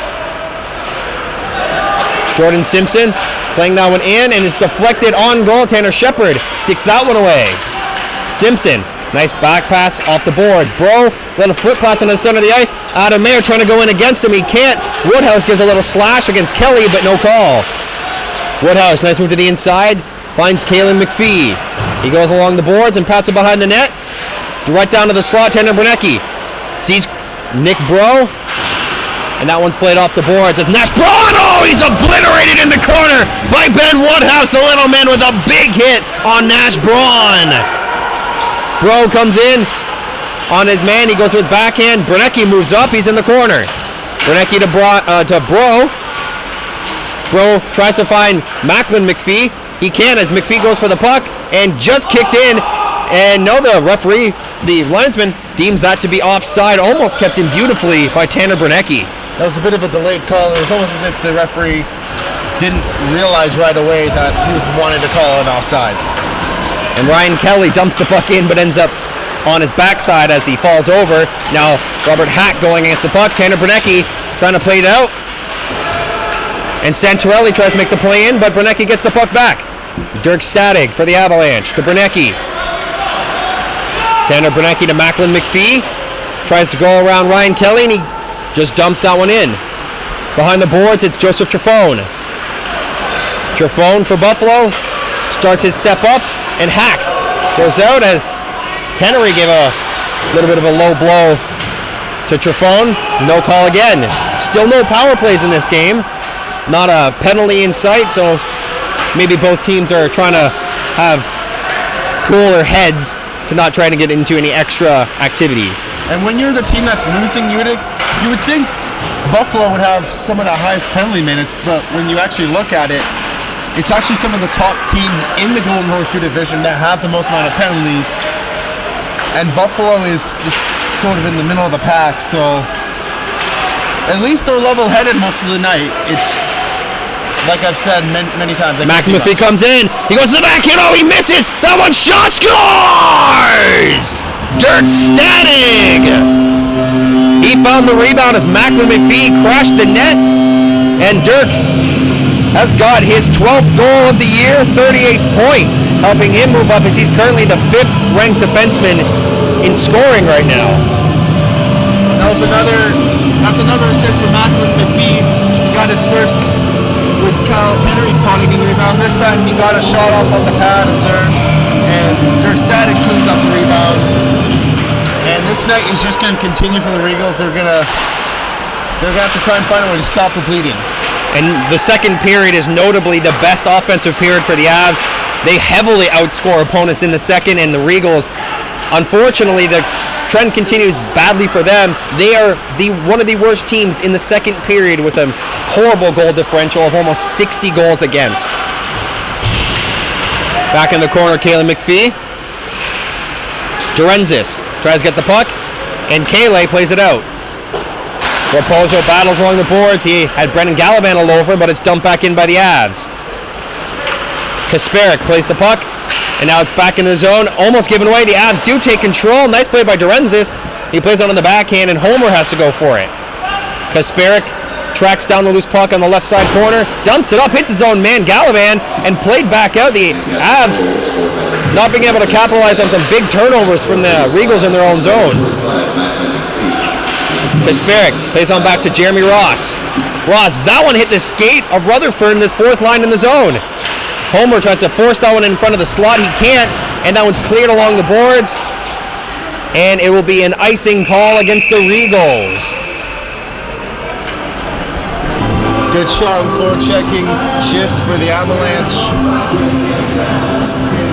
Jordan Simpson playing that one in, and it's deflected on goal. Tanner Shepard sticks that one away. Simpson, nice back pass off the boards. Bro, little flip pass on the center of the ice. Adam Mayer trying to go in against him. He can't. Woodhouse gives a little slash against Kelly, but no call. Woodhouse, nice move to the inside. Finds Kalen McPhee. He goes along the boards and pats it behind the net. Right down to the slot, Tanner Brunecki. Sees Nick Bro. And that one's played off the boards. It's Nash Braun. Oh, he's obliterated in the corner by Ben Woodhouse, the little man, with a big hit on Nash Braun. Bro comes in on his man. He goes to his backhand. Brunecki moves up. He's in the corner. Brunecki to Bro. Bro tries to find Macklin McPhee. He can as McPhee goes for the puck and just kicked in. And no, the referee, the linesman, deems that to be offside. Almost kept in beautifully by Tanner Brunecki. That was a bit of a delayed call. It was almost as if the referee didn't realize right away that he was wanting to call an offside. And Ryan Kelly dumps the puck in but ends up on his backside as he falls over. Now Robert Hack going against the puck. Tanner Brunecki trying to play it out. And Santorelli tries to make the play in, but Brunecki gets the puck back. Dirk Stadig for the Avalanche to Brunecki. Tanner Brunecki to Macklin McPhee. Tries to go around Ryan Kelly, and he just dumps that one in. Behind the boards, it's Joseph Trifone. Trifone for Buffalo. Starts his step up, and Hack goes out as Kennery gave a little bit of a low blow to Trifone. No call again. Still no power plays in this game. not a penalty in sight, so maybe both teams are trying to have cooler heads to not try to get into any extra activities. And when you're the team that's losing, you would think Buffalo would have some of the highest penalty minutes, but when you actually look at it, it's actually some of the top teams in the Golden Horseshoe division that have the most amount of penalties. And Buffalo is just sort of in the middle of the pack, so at least they're level-headed most of the night. It's like I've said many times. McAfee comes in. He goes to the backhand. Oh, he misses. That one shot scores! Dirk Static. He found the rebound as McAfee crashed the net. And Dirk has got his 12th goal of the year, 38th point, helping him move up as he's currently the 5th ranked defenseman in scoring right now. That's another assist for McAfee. He got his first with Kyle Henry potting the rebound. This time he got a shot off on the pad of Zern, and Dirk Static cleans up the rebound. And this night is just going to continue for the Regals. They're gonna have to try and find a way to stop the bleeding. And the second period is notably the best offensive period for the Avs. They heavily outscore opponents in the second, and the Regals, unfortunately, the trend continues badly for them. They are one of the worst teams in the second period with a horrible goal differential of almost 60 goals against. Back in the corner, Kayla McPhee. Durenzis tries to get the puck, and Kayla plays it out. Raposo battles along the boards. He had Brendan Gallivan all over, but it's dumped back in by the Avs. Kasparek plays the puck, and now it's back in the zone, almost given away. The Avs do take control. Nice play by Durenzis. He plays out on the backhand, and Homer has to go for it. Kasparek tracks down the loose puck on the left side corner, dumps it up, hits his own man, Gallivan, and played back out. The Avs not being able to capitalize on some big turnovers from the Regals in their own zone. Kasparek plays on back to Jeremy Ross. Ross, that one hit the skate of Rutherford in this fourth line in the zone. Homer tries to force that one in front of the slot. He can't, and that one's cleared along the boards. And it will be an icing call against the Regals. Good strong forechecking shift for the Avalanche.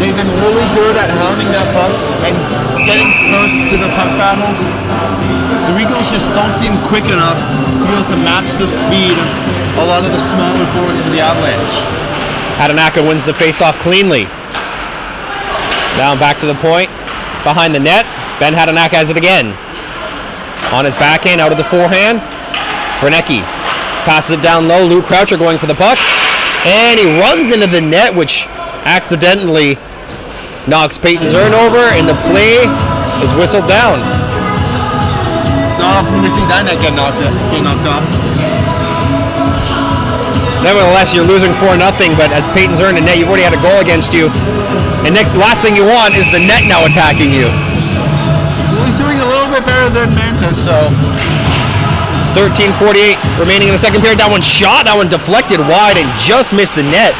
They've been really good at hounding that puck and getting first to the puck battles. The Regals just don't seem quick enough to be able to match the speed of a lot of the smaller forwards for the Avalanche. Hatanaka wins the faceoff cleanly. Down back to the point, behind the net. Ben Hatanaka has it again. On his backhand, out of the forehand. Bernecki passes it down low. Luke Croucher going for the puck. And he runs into the net, which accidentally knocks Peyton Zern over, and the play is whistled down. It's not often we see that net get knocked off. Nevertheless, you're losing 4-0, but as Peyton Zern in net, you've already had a goal against you. And last thing you want is the net now attacking you. Well, he's doing a little bit better than Mantis, so. 13:48 remaining in the second period. That one shot, that one deflected wide and just missed the net,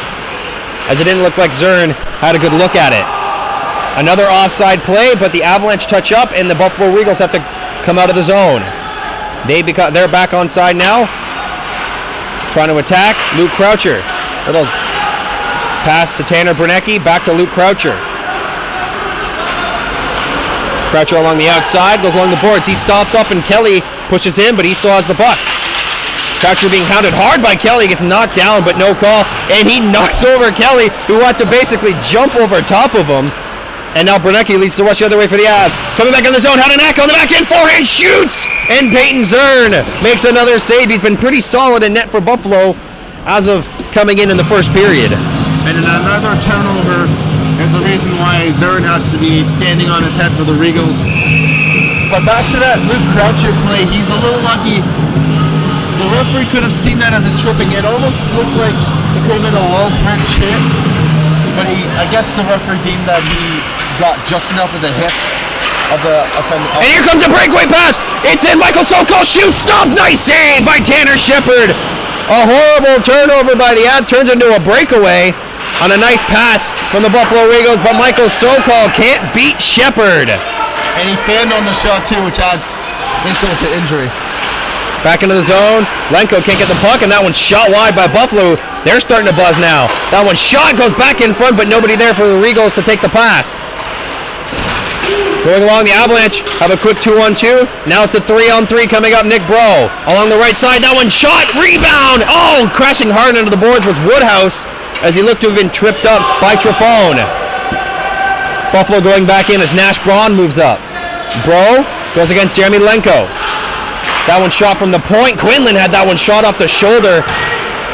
as it didn't look like Zern had a good look at it. Another offside play, but the Avalanche touch up, and the Buffalo Regals have to come out of the zone. They're back on side now. Trying to attack. Luke Croucher. Little pass to Tanner Bernecki. Back to Luke Croucher. Croucher along the outside. Goes along the boards. He stops up and Kelly pushes him, but he still has the puck. Croucher being hounded hard by Kelly. Gets knocked down, but no call. And he knocks over Kelly, who had to basically jump over top of him. And now Bernecki leads the rush the other way for the Avs. Coming back in the zone, Hatanaka on the back end, forehand shoots! And Peyton Zern makes another save. He's been pretty solid in net for Buffalo as of coming in the first period. And another turnover is the reason why Zern has to be standing on his head for the Regals. But back to that Luke Croucher play, he's a little lucky. The referee could have seen that as a tripping. It almost looked like it could have been a low punch hit. But I guess the referee deemed that he got just enough of the hip of the offender. And here comes a breakaway pass. It's in. Michael Sokol shoots. Stop. Nice save by Tanner Shepard. A horrible turnover by the Avs turns into a breakaway on a nice pass from the Buffalo Regals, but Michael Sokol can't beat Shepard. And he fanned on the shot too, which adds insult to injury. Back into the zone. Lenko can't get the puck, and that one's shot wide by Buffalo. They're starting to buzz now. That one shot goes back in front, but nobody there for the Regals to take the pass. Going along, the Avalanche have a quick 2-on-2. Now it's a 3-on-3 coming up. Nick Bro along the right side. That one shot, rebound. Oh, crashing hard into the boards was Woodhouse as he looked to have been tripped up by Trifone. Buffalo going back in as Nash Braun moves up. Bro goes against Jeremy Lenko. That one shot from the point. Quinlan had that one shot off the shoulder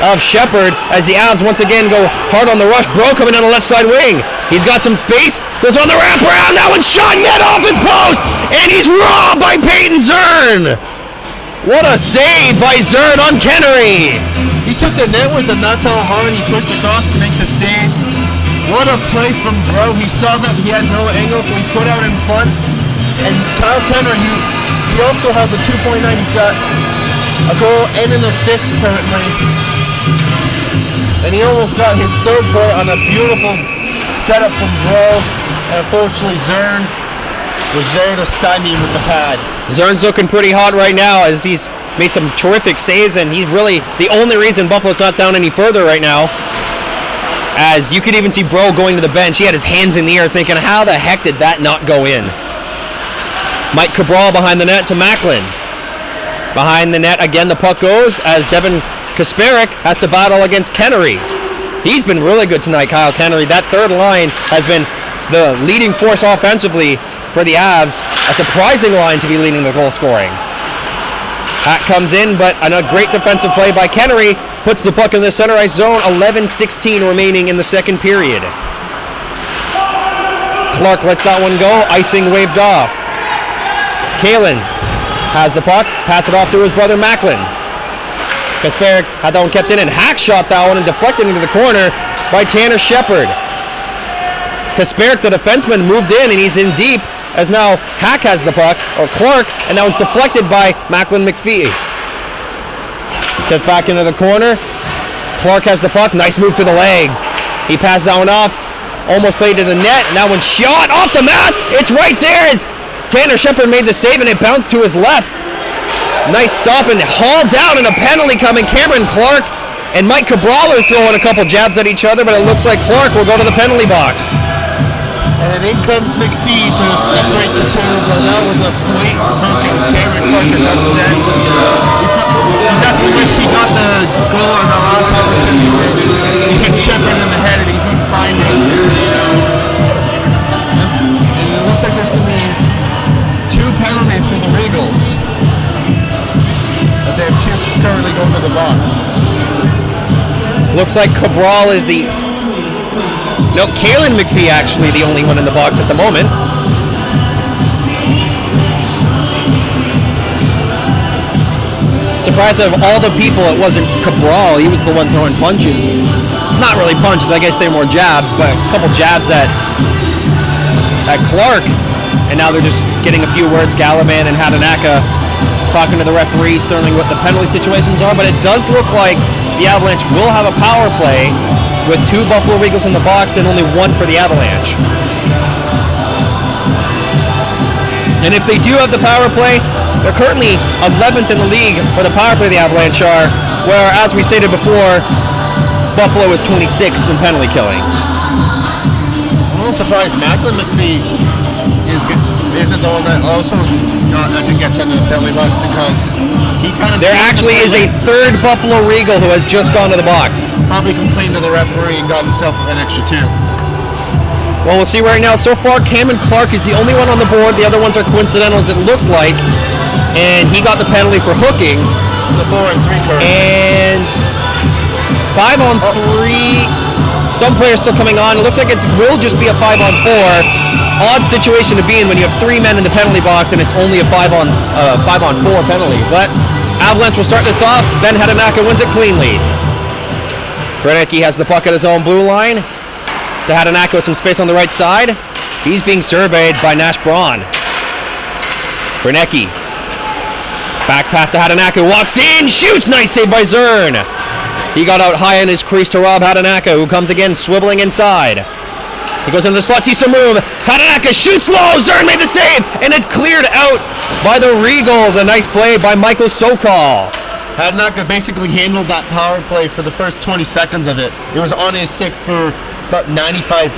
of Shepard as the Avs once again go hard on the rush. Bro coming down the left side wing. He's got some space. Goes on the wraparound. That one shot net off his post. And he's robbed by Peyton Zern. What a save by Zern on Kennery. He took the net with him. That's how hard he pushed across to make the save. What a play from Bro. He saw that he had no angle, so he put out in front. And Kyle Kennery, he also has a 2.9. He's got a goal and an assist currently. And he almost got his third point on a beautiful setup from Bro. And unfortunately, Zern was there to stymie him with the pad. Zern's looking pretty hot right now as he's made some terrific saves, and he's really the only reason Buffalo's not down any further right now. As you could even see Bro going to the bench. He had his hands in the air thinking, how the heck did that not go in? Mike Cabral behind the net to Macklin. Behind the net again, the puck goes as Devin Kasparek has to battle against Kennery. He's been really good tonight, Kyle Kennery. That third line has been the leading force offensively for the Avs. A surprising line to be leading the goal scoring. Hack comes in, but a great defensive play by Kennery puts the puck in the center ice zone. 11:16 remaining in the second period. Clark lets that one go. Icing waved off. Kalen has the puck, pass it off to his brother Macklin. Kasparek had that one kept in, and Hack shot that one and deflected into the corner by Tanner Shepard. Kasparek, the defenseman, moved in, and he's in deep as now Hack has the puck, or Clark, and that one's deflected by Macklin McPhee. Kept back into the corner. Clark has the puck, nice move to the legs. He passed that one off, almost played to the net, and that one shot off the mask. It's right there as Tanner Shepard made the save, and it bounced to his left. Nice stop and hauled down, and a penalty coming. Cameron Clark and Mike Cabral are throwing a couple jabs at each other, but it looks like Clark will go to the penalty box. And in comes McPhee to separate the two, but that was a blatant hook as Cameron Clark is upset. He definitely wish he got the goal on the last opportunity. He hit Shepard in the head and he couldn't find it. And it looks like there's going to be 2 penalties for the Regals, as they have 2 currently going to the box. Looks like Cabral is the... No, Kalen McPhee actually the only one in the box at the moment. Surprised out of all the people it wasn't Cabral. He was the one throwing punches. Not really punches, I guess they're more jabs, but a couple jabs at Clark. And now they're just getting a few words, Galaman and Hatanaka talking to the referee, sterling what the penalty situations are, but it does look like the Avalanche will have a power play with 2 Buffalo Regals in the box and only 1 for the Avalanche. And if they do have the power play, they're currently 11th in the league for the power play the Avalanche are, where, as we stated before, Buffalo is 26th in penalty killing. I'm a little surprised Macklin McPhee isn't the one that also gets into the penalty box, because he kind of... There actually is a 3rd Buffalo Regal who has just gone to the box. Probably complained to the referee and got himself an extra 2. Well, we'll see right now. So far, Cameron Clark is the only one on the board. The other ones are coincidentals, it looks like. And he got the penalty for hooking. It's a 4-on-3 curve. And 5-on-3. Some players still coming on. It looks like it will just be a 5-on-4. Odd situation to be in when you have 3 men in the penalty box and it's only a 5-on-4 penalty. But Avalanche will start this off. Ben Hatanaka wins it cleanly. Brennicki has the puck at his own blue line. To Hatanaka with some space on the right side. He's being surveyed by Nash Braun. Brennicki. Back pass to Hatanaka. Walks in. Shoots. Nice save by Zern. He got out high in his crease to Rob Hatanaka, who comes again swiveling inside. He goes into the slot, sees some room. Hatanaka shoots low. Zern made the save, and it's cleared out by the Regals. A nice play by Michael Sokol. Hadnaka basically handled that power play for the first 20 seconds of it. It was on his stick for about 95%.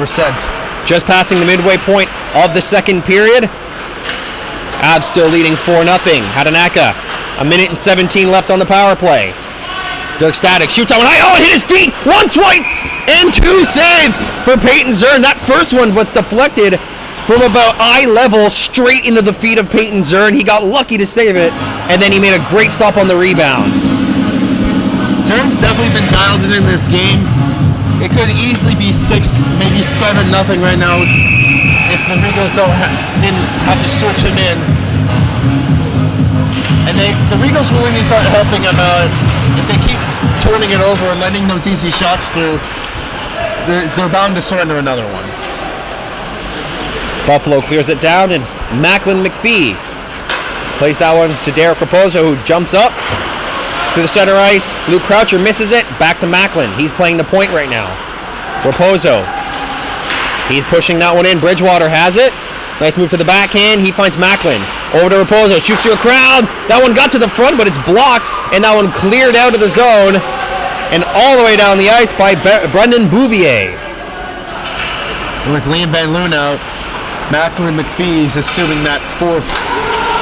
Just passing the midway point of the second period. Avs still leading 4-0. Hadanaka, 1:17 left on the power play. Dirk Static shoots out one high. Oh, it hit his feet. One swipe and 2 saves for Peyton Zern. That first one was deflected from about eye level straight into the feet of Peyton Zern. He got lucky to save it, and then he made a great stop on the rebound. Zern's definitely been dialed in this game. It could easily be 6, maybe 7-0 right now if the Regals didn't have to switch him in. And the Regals really need to start helping him out. If they keep turning it over and letting those easy shots through, they're bound to surrender another one. Buffalo clears it down, and Macklin McPhee plays that one to Derek Raposo, who jumps up to the center ice. Luke Croucher misses it. Back to Macklin. He's playing the point right now. Raposo. He's pushing that one in. Bridgewater has it. Nice move to the backhand. He finds Macklin. Over to Raposo. Shoots through a crowd. That one got to the front, but it's blocked. And that one cleared out of the zone. And all the way down the ice by Brendan Bouvier. With Liam Van Loon out, Macklin McPhee's assuming that fourth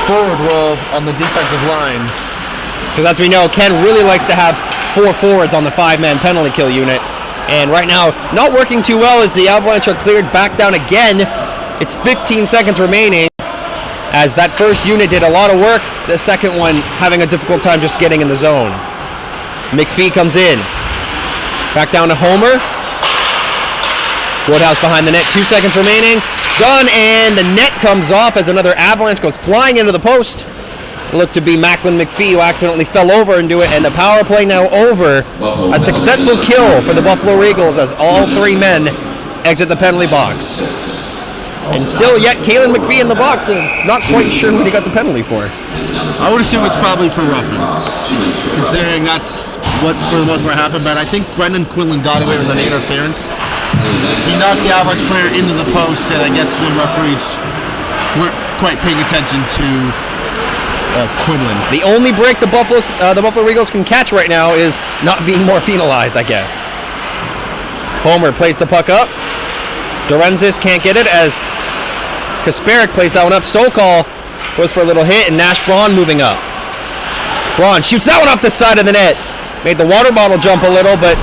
forward role on the defensive line. Because as we know, Ken really likes to have 4 forwards on the 5-man penalty kill unit. And right now, not working too well as the Avalanche are cleared back down again. It's 15 seconds remaining as that first unit did a lot of work. The second one having a difficult time just getting in the zone. McPhee comes in. Back down to Homer. Woodhouse behind the net, 2 seconds remaining. Done, and the net comes off as another Avalanche goes flying into the post. Looked to be Macklin McPhee, who accidentally fell over and do it, and the power play now over. A successful kill for the Buffalo Regals as all 3 men exit the penalty box. And still yet Kalen McPhee in the box, and not quite sure what he got the penalty for. I would assume it's probably for roughing, considering that's what for the most part happened, but I think Brendan Quinlan got away with an interference. He knocked the Avalanche player into the post, and I guess the referees weren't quite paying attention to Quinlan. The only break the Buffalo Regals can catch right now is not being more penalized, I guess. Homer plays the puck up. Dorenzis can't get it as Kasparek plays that one up. Sokol goes for a little hit, and Nash Braun moving up. Braun shoots that one off the side of the net. Made the water bottle jump a little, but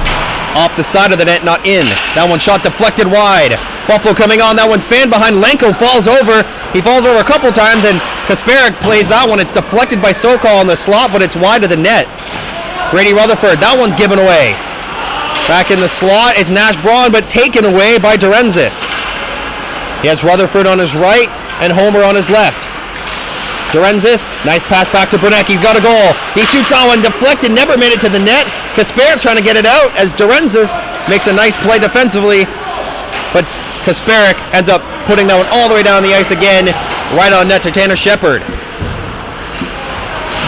off the side of the net, not in. That one shot deflected wide. Buffalo coming on. That one's fanned behind. Lenko falls over. He falls over a couple times, and Kasparek plays that one. It's deflected by Sokol on the slot, but it's wide of the net. Brady Rutherford, that one's given away. Back in the slot, it's Nash Braun, but taken away by Dorenzis. He has Rutherford on his right and Homer on his left. Dorenzis, nice pass back to Bruneck. He's got a goal. He shoots that one, deflected, never made it to the net. Kasparek trying to get it out as Dorenzis makes a nice play defensively, but Kasparek ends up putting that one all the way down the ice again, right on net to Tanner Shepard.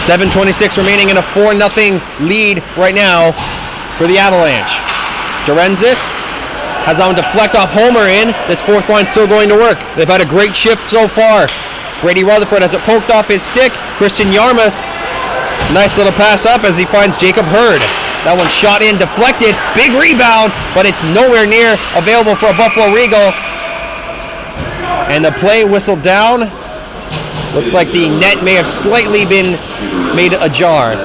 7:26 remaining in a 4-0 lead right now for the Avalanche. Dorenzis has that one deflect off Homer in. This fourth line still going to work. They've had a great shift so far. Brady Rutherford has it poked off his stick. Christian Yarmouth, nice little pass up as he finds Jacob Hurd. That one shot in, deflected, big rebound, but it's nowhere near available for a Buffalo Regal. And the play whistled down. Looks like the net may have slightly been made ajar.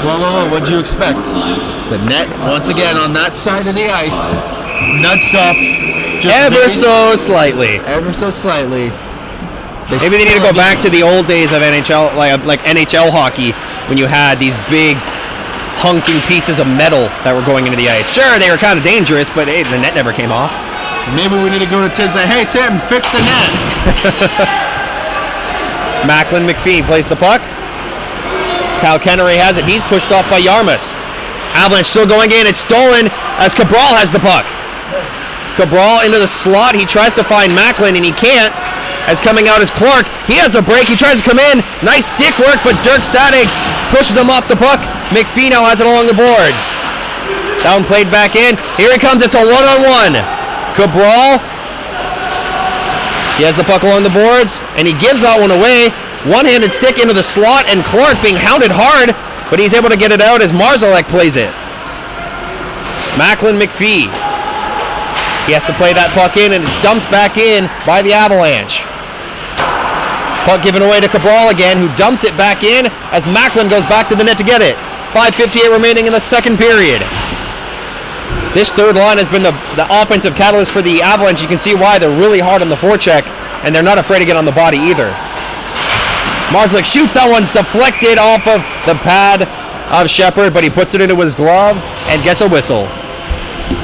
Well, what'd you expect? The net, once again, on that side of the ice, nudged off ever so slightly. Ever so slightly. Maybe they need to go back to the old days of NHL, like NHL hockey, when you had these big hunking pieces of metal that were going into the ice. Sure, they were kind of dangerous, but hey, the net never came off. Maybe we need to go to Tim and say, hey, Tim, fix the net. Macklin McPhee plays the puck. Kyle Kennery has it. He's pushed off by Yarmouth. Avalanche still going in. It's stolen as Cabral has the puck. Cabral into the slot. He tries to find Macklin, and he can't. As coming out is Clark. He has a break. He tries to come in. Nice stick work, but Dirk Stadig pushes him off the puck. McPhee now has it along the boards. Down played back in. Here he comes. It's a one-on-one. Cabral He has the puck along the boards, and he gives that one away. One-handed stick into the slot, and Clark being hounded hard, but he's able to get it out as Marzalek plays it. Macklin McPhee. He has to play that puck in, and it's dumped back in by the Avalanche. Puck given away to Cabral again, who dumps it back in as Macklin goes back to the net to get it. 5:58 remaining in the second period. This third line has been the offensive catalyst for the Avalanche. You can see why they're really hard on the forecheck, and they're not afraid to get on the body either. Marzalek shoots, that one's deflected off of the pad of Shepard, but he puts it into his glove and gets a whistle.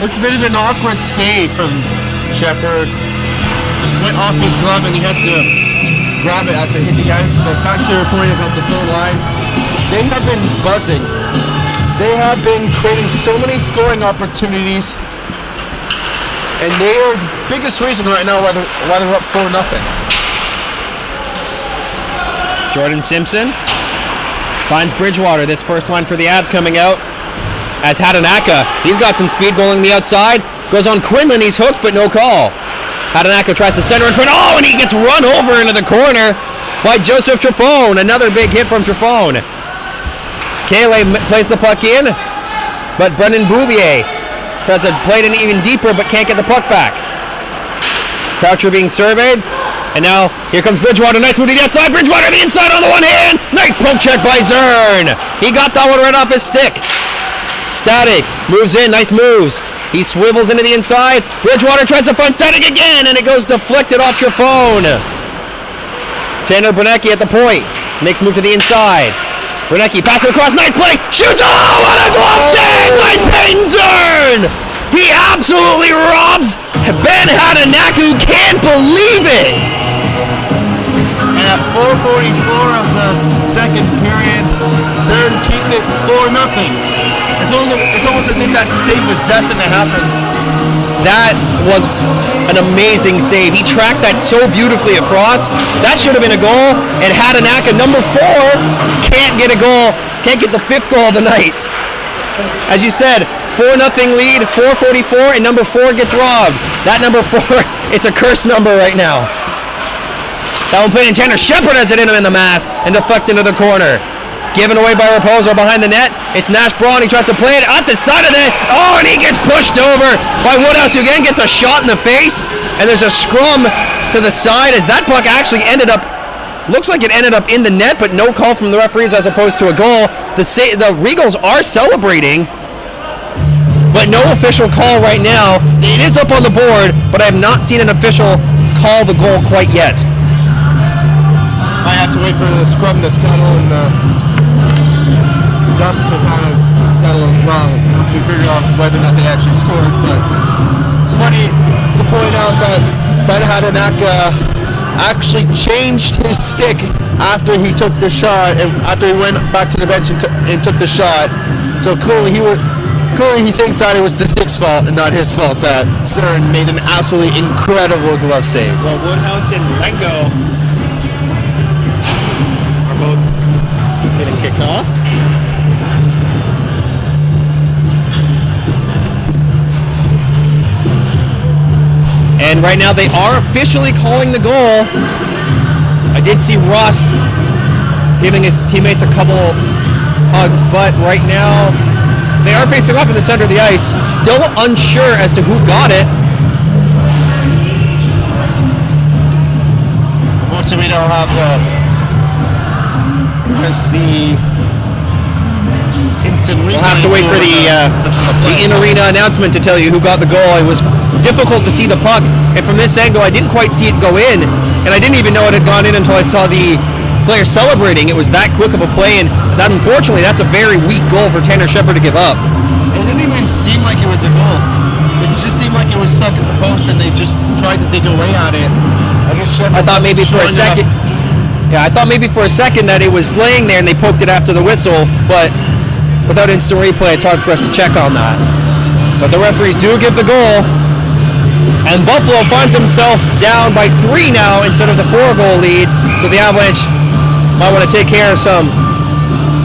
It's a bit of an awkward save from Shepard. Went off his glove and he had to grab it as it hit the ice. But back to your point about the third line, they have been buzzing. They have been creating so many scoring opportunities, and they are the biggest reason right now why they're up 4-0. Jordan Simpson finds Bridgewater. This first line for the Avs coming out as Hadanaka. He's got some speed going the outside. Goes on Quinlan. He's hooked, but no call. Hadanaka tries to center in front. Oh, and he gets run over into the corner by Joseph Trifone. Another big hit from Trifone. Kale plays the puck in, but Brendan Bouvier tries to play it in even deeper, but can't get the puck back. Croucher being surveyed. And now, here comes Bridgewater. Nice move to the outside. Bridgewater the inside on the one hand. Nice poke check by Zern. He got that one right off his stick. Static moves in. Nice moves. He swivels into the inside. Bridgewater tries to find Static again, and it goes deflected off your phone. Tanner Bernecki at the point. Makes move to the inside. Bernecki passes across. Nice play. Shoots. Oh, what a glove save by Peyton Zern. He absolutely robs Ben Hadanaka. Can't believe it. And at 4:44 of the second period, Zern keeps it 4-0. It's almost as if that save was destined to happen. That was an amazing save. He tracked that so beautifully across. That should have been a goal. And Hadanaka, number 4, can't get a goal. Can't get the 5th goal of the night. As you said, 4-0 lead, 4:44, and number 4 gets robbed. That number 4, it's a cursed number right now. That one played in Tanner Shepard has it in him in the mask and deflect into the corner. Given away by Raposo behind the net. It's Nash Braun. He tries to play it at the side of the net. Oh, and he gets pushed over by Woodhouse, who again gets a shot in the face. And there's a scrum to the side as that puck actually ended up, looks like it ended up in the net, but no call from the referees as opposed to a goal. The Regals are celebrating, but no official call right now. It is up on the board, but I have not seen an official call the goal quite yet. I have to wait for the scrum to settle and dust to kind of settle as well once we figure out whether or not they actually scored. But it's funny to point out that Ben Hadanaka actually changed his stick after he took the shot and after he went back to the bench and took the shot. So clearly he thinks that it was the stick's fault and not his fault that Zern made an absolutely incredible glove save. Well, Woodhouse and Lengo are both getting kicked off. And right now they are officially calling the goal. I did see Ross giving his teammates a couple hugs, but right now they are facing off in the center of the ice. Still unsure as to who got it. Unfortunately, we don't have the instant replay. We'll have to wait for the in-arena announcement to tell you who got the goal. It was difficult to see the puck, and from this angle I didn't quite see it go in, and I didn't even know it had gone in until I saw the player celebrating. It was that quick of a play, and that, unfortunately, that's a very weak goal for Tanner Shepard to give up. It didn't even seem like it was a goal. It just seemed like it was stuck at the post, and they just tried to dig away at it. I thought maybe for a second. Yeah, I thought maybe for a second that it was laying there and they poked it after the whistle, but without instant replay, it's hard for us to check on that. But the referees do give the goal, and Buffalo finds himself down by 3 now instead of the 4-goal lead. So the Avalanche might want to take care of some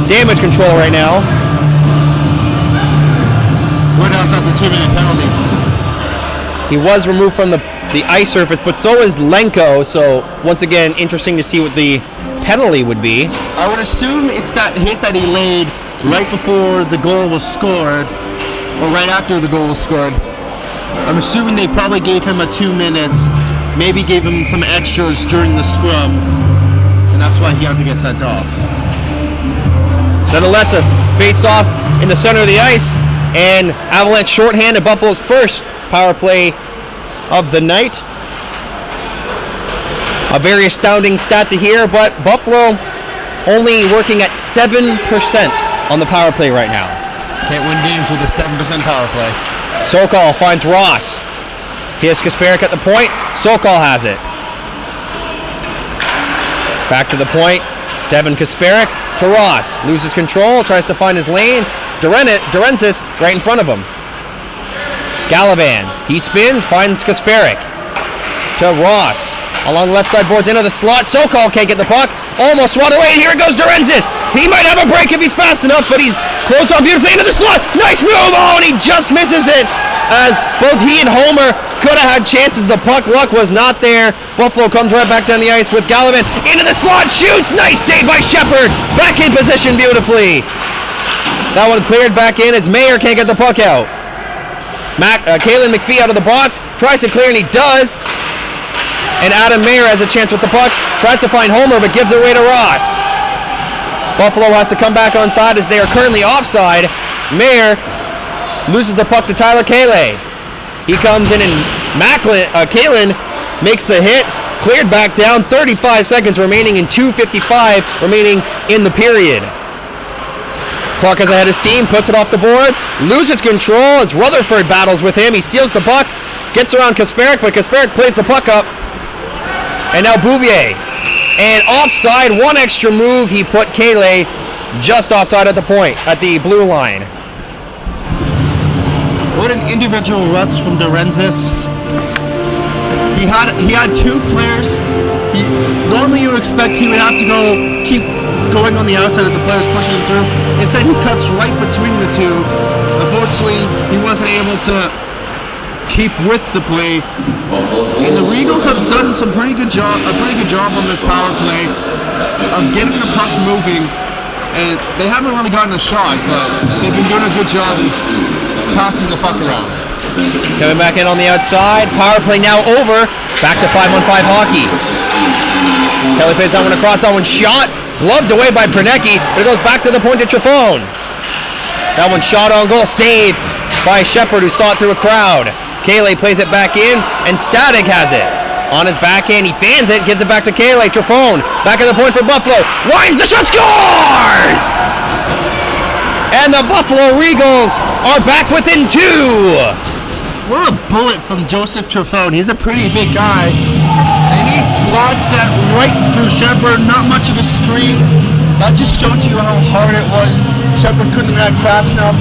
damage control right now. Woodhouse has a 2-minute penalty. He was removed from the the ice surface, but so is Lenko. So once again, interesting to see what the penalty would be. I would assume it's that hit that he laid right before the goal was scored, or right after the goal was scored. I'm assuming they probably gave him a 2 minutes, maybe gave him some extras during the scrum, and that's why he had to get sent off. Nonetheless, a face-off in the center of the ice, and Avalanche shorthanded, Buffalo's first power play of the night. A very astounding stat to hear, but Buffalo only working at 7% on the power play right now. Can't win games with a 7% power play. Sokol finds Ross. Here's Kasparek at the point. Sokol has it. Back to the point. Devin Kasparek to Ross. Loses control, tries to find his lane. Durensis right in front of him. Gallivan. He spins, finds Kasparek. To Ross. Along left side boards into the slot. Sokol can't get the puck. Almost swat away. And here it goes Durensis. He might have a break if he's fast enough, but he's closed on beautifully into the slot. Nice move. Oh, and he just misses it. As both he and Homer could have had chances. The puck luck was not there. Buffalo comes right back down the ice with Gallivan. Into the slot. Shoots. Nice save by Shepard. Back in position beautifully. That one cleared back in as Mayer can't get the puck out. Kalen McPhee out of the box. Tries to clear and he does. And Adam Mayer has a chance with the puck. Tries to find Homer but gives it away to Ross. Buffalo has to come back onside as they are currently offside. Mayer loses the puck to Tyler Kale. He comes in and Kalen makes the hit. Cleared back down. 35 seconds remaining and 2:55 remaining in the period. Clark has a head of steam, puts it off the boards, loses control as Rutherford battles with him. He steals the puck, gets around Kasparek, but Kasparek plays the puck up. And now Bouvier. And offside, one extra move. He put Kale just offside at the point, at the blue line. What an individual rush from Durensis. He had two players. Normally you would expect he would have to keep going on the outside of the players pushing him through. Instead he cuts right between the two. Unfortunately, he wasn't able to keep with the play. And the Regals have done a pretty good job on this power play of getting the puck moving. And they haven't really gotten a shot, but they've been doing a good job of passing the puck around. Coming back in on the outside. Power play now over. Back to 5-on-5 hockey. Kelly plays that one across. That one shot. Gloved away by Pernecki, but it goes back to the point to Trifone. That one shot on goal. Saved by Shepard, who saw it through a crowd. Kale plays it back in, and Static has it. On his backhand, he fans it, gives it back to Kale. Trifone, back at the point for Buffalo. Winds the shot, scores! And the Buffalo Regals are back within 2. What a bullet from Joseph Trifone. He's a pretty big guy. And he blasts that right through Shepard. Not much of a screen. That just shows you how hard it was. Shepard couldn't react fast enough.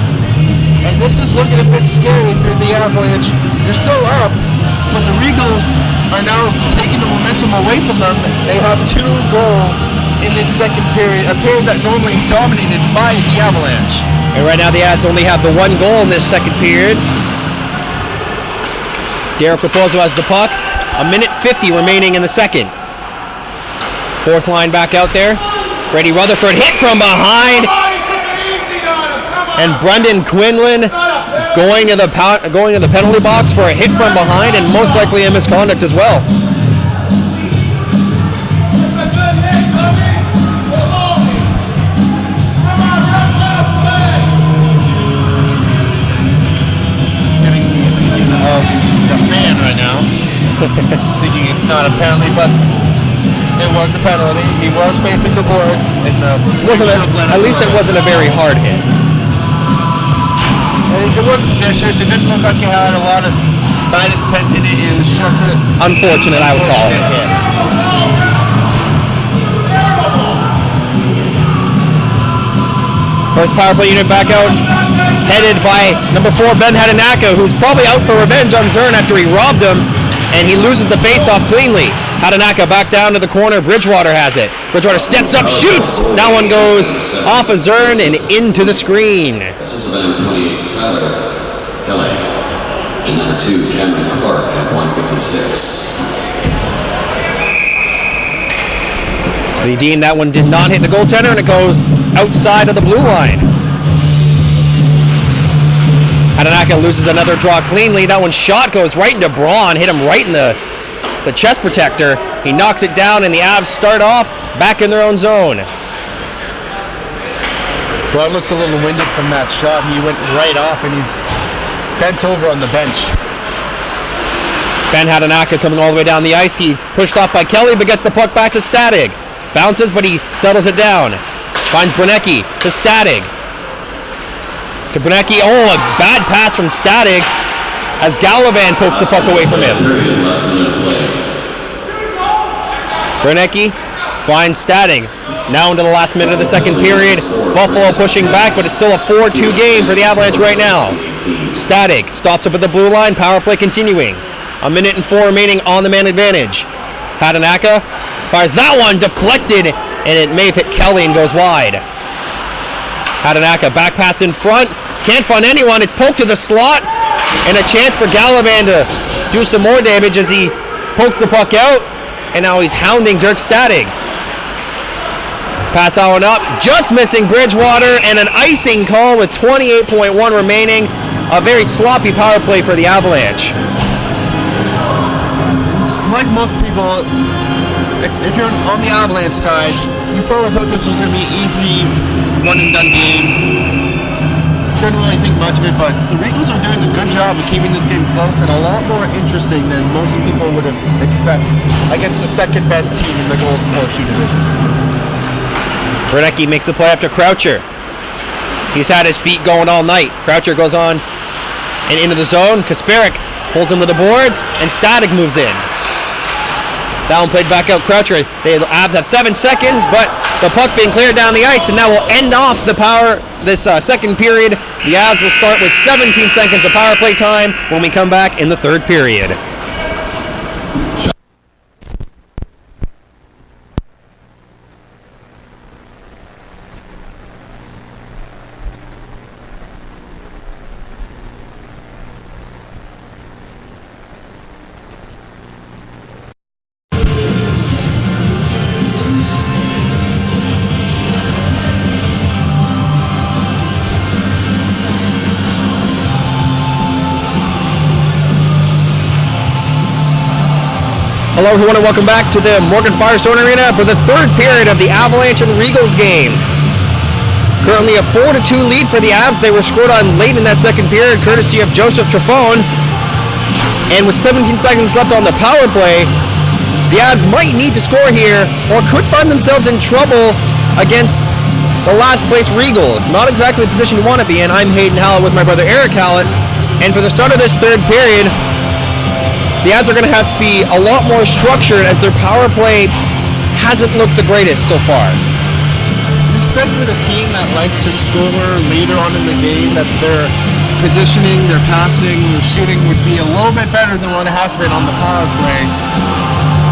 And this is looking a bit scary for the Avalanche. They're still up, but the Regals are now taking the momentum away from them. They have 2 goals in this second period, a period that normally is dominated by the Avalanche. And right now the Avs only have the 1 goal in this second period. Derek Raposo has the puck. 1:50 remaining in the second. Fourth line back out there. Brady Rutherford hit from behind. And Brendan Quinlan going to the penalty box for a hit from behind and most likely a misconduct as well. Getting the opinion of the fan right now, thinking it's not a penalty, but it was a penalty. He was facing the boards, and at least it wasn't a very hard hit. It wasn't vicious. It didn't look like he had a lot of bad intent in it. It was just unfortunate, I would call it. First power play unit back out, headed by number 4, Ben Hadanaka, who's probably out for revenge on Zern after he robbed him, and he loses the face-off cleanly. Hadanaka back down to the corner. Bridgewater has it. Bridgewater steps up, shoots. That one goes off of Zern and into the screen. and number 2, Cameron Clark at 156. The Dean, that one did not hit the goaltender, and it goes outside of the blue line. Hatanaka loses another draw cleanly. That one shot goes right into Braun, hit him right in the chest protector. He knocks it down, and the Avs start off back in their own zone. Braun looks a little winded from that shot. He went right off, and he's bent over on the bench. Ben Hatanaka coming all the way down the ice. He's pushed off by Kelly, but gets the puck back to Statig. Bounces, but he settles it down. Finds Brunecki to Statig. To Brunecki. Oh, a bad pass from Statig as Gallivan pokes the puck away from him. Brunecki finds Statig. Now into the last minute of the second period. Buffalo pushing back, but it's still a 4-2 game for the Avalanche right now. Statig stops up at the blue line. Power play continuing. 1 minute and 4 remaining on the man advantage. Hatanaka fires that one, deflected, and it may have hit Kelly and goes wide. Hatanaka back pass in front, can't find anyone. It's poked to the slot, and a chance for Gallivan to do some more damage as he pokes the puck out, and now he's hounding Dirk Statig. Pass that one up, just missing Bridgewater, and an icing call with 28.1 remaining. A very sloppy power play for the Avalanche. Like most people, if you're on the Avalanche side, you probably thought this was going to be an easy one-and-done game. Couldn't really think much of it, but the Regals are doing a good job of keeping this game close and a lot more interesting than most people would expect against the second-best team in the Golden Horseshoe Division. Brunecki makes the play after Croucher. He's had his feet going all night. Croucher goes on and into the zone. Kasparek pulls him to the boards, and Statig moves in. That one played back out. Croucher. The Avs have 7 seconds, but the puck being cleared down the ice, and now we'll end off this second period. The Avs will start with 17 seconds of power play time when we come back in the third period. Hello everyone and welcome back to the Morgan Firestone Arena for the third period of the Avalanche and Regals game. Currently a 4-2 lead for the Avs. They were scored on late in that second period courtesy of Joseph Trafone. And with 17 seconds left on the power play, the Avs might need to score here or could find themselves in trouble against the last place Regals. Not exactly the position you want to be in. I'm Hayden Hallett with my brother Eric Hallett. And for the start of this third period, the Avs are going to have to be a lot more structured as their power play hasn't looked the greatest so far. You expect with a team that likes to score later on in the game that their positioning, their passing, their shooting would be a little bit better than what it has been on the power play.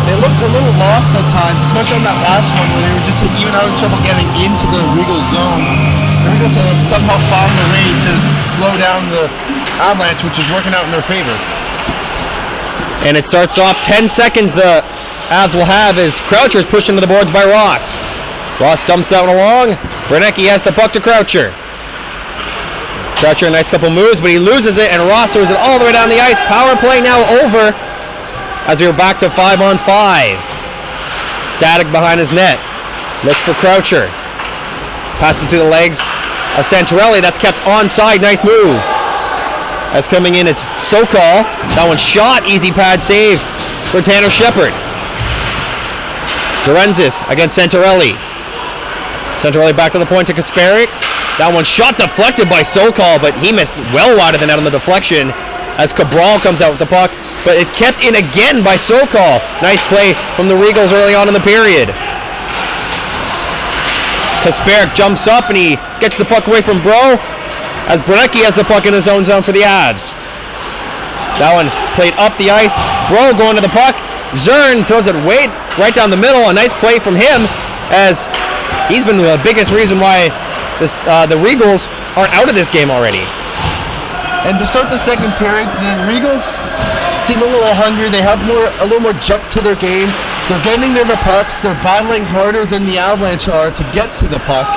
They looked a little lost at times, especially on that last one where they were just even having trouble getting into the Regal zone. The Regals have somehow found a way to slow down the Avalanche, which is working out in their favor. And it starts off 10 seconds the Avs will have as Croucher is pushed into the boards by Ross. Ross dumps that one along. Brunecki has the puck to Croucher. Croucher a nice couple moves, but he loses it, and Ross throws it all the way down the ice. Power play now over as we are back to 5-on-5. Static behind his net. Looks for Croucher. Passes through the legs of Santorelli. That's kept onside. Nice move. That's coming in as Sokol. That one shot. Easy pad save for Tanner Shepard. Dorenzis against Santorelli. Santorelli back to the point to Kasparek. That one shot deflected by Sokol, but he missed well wider than that on the deflection as Cabral comes out with the puck. But it's kept in again by Sokol. Nice play from the Regals early on in the period. Kasparek jumps up and he gets the puck away from Bro as Brunecki has the puck in his own zone for the Avs. That one played up the ice. Bro going to the puck. Zern throws it way right down the middle. A nice play from him as he's been the biggest reason why the Regals are out of this game already. And to start the second period, the Regals seem a little hungry. They have a little more jump to their game. They're getting to the pucks. They're battling harder than the Avalanche are to get to the puck.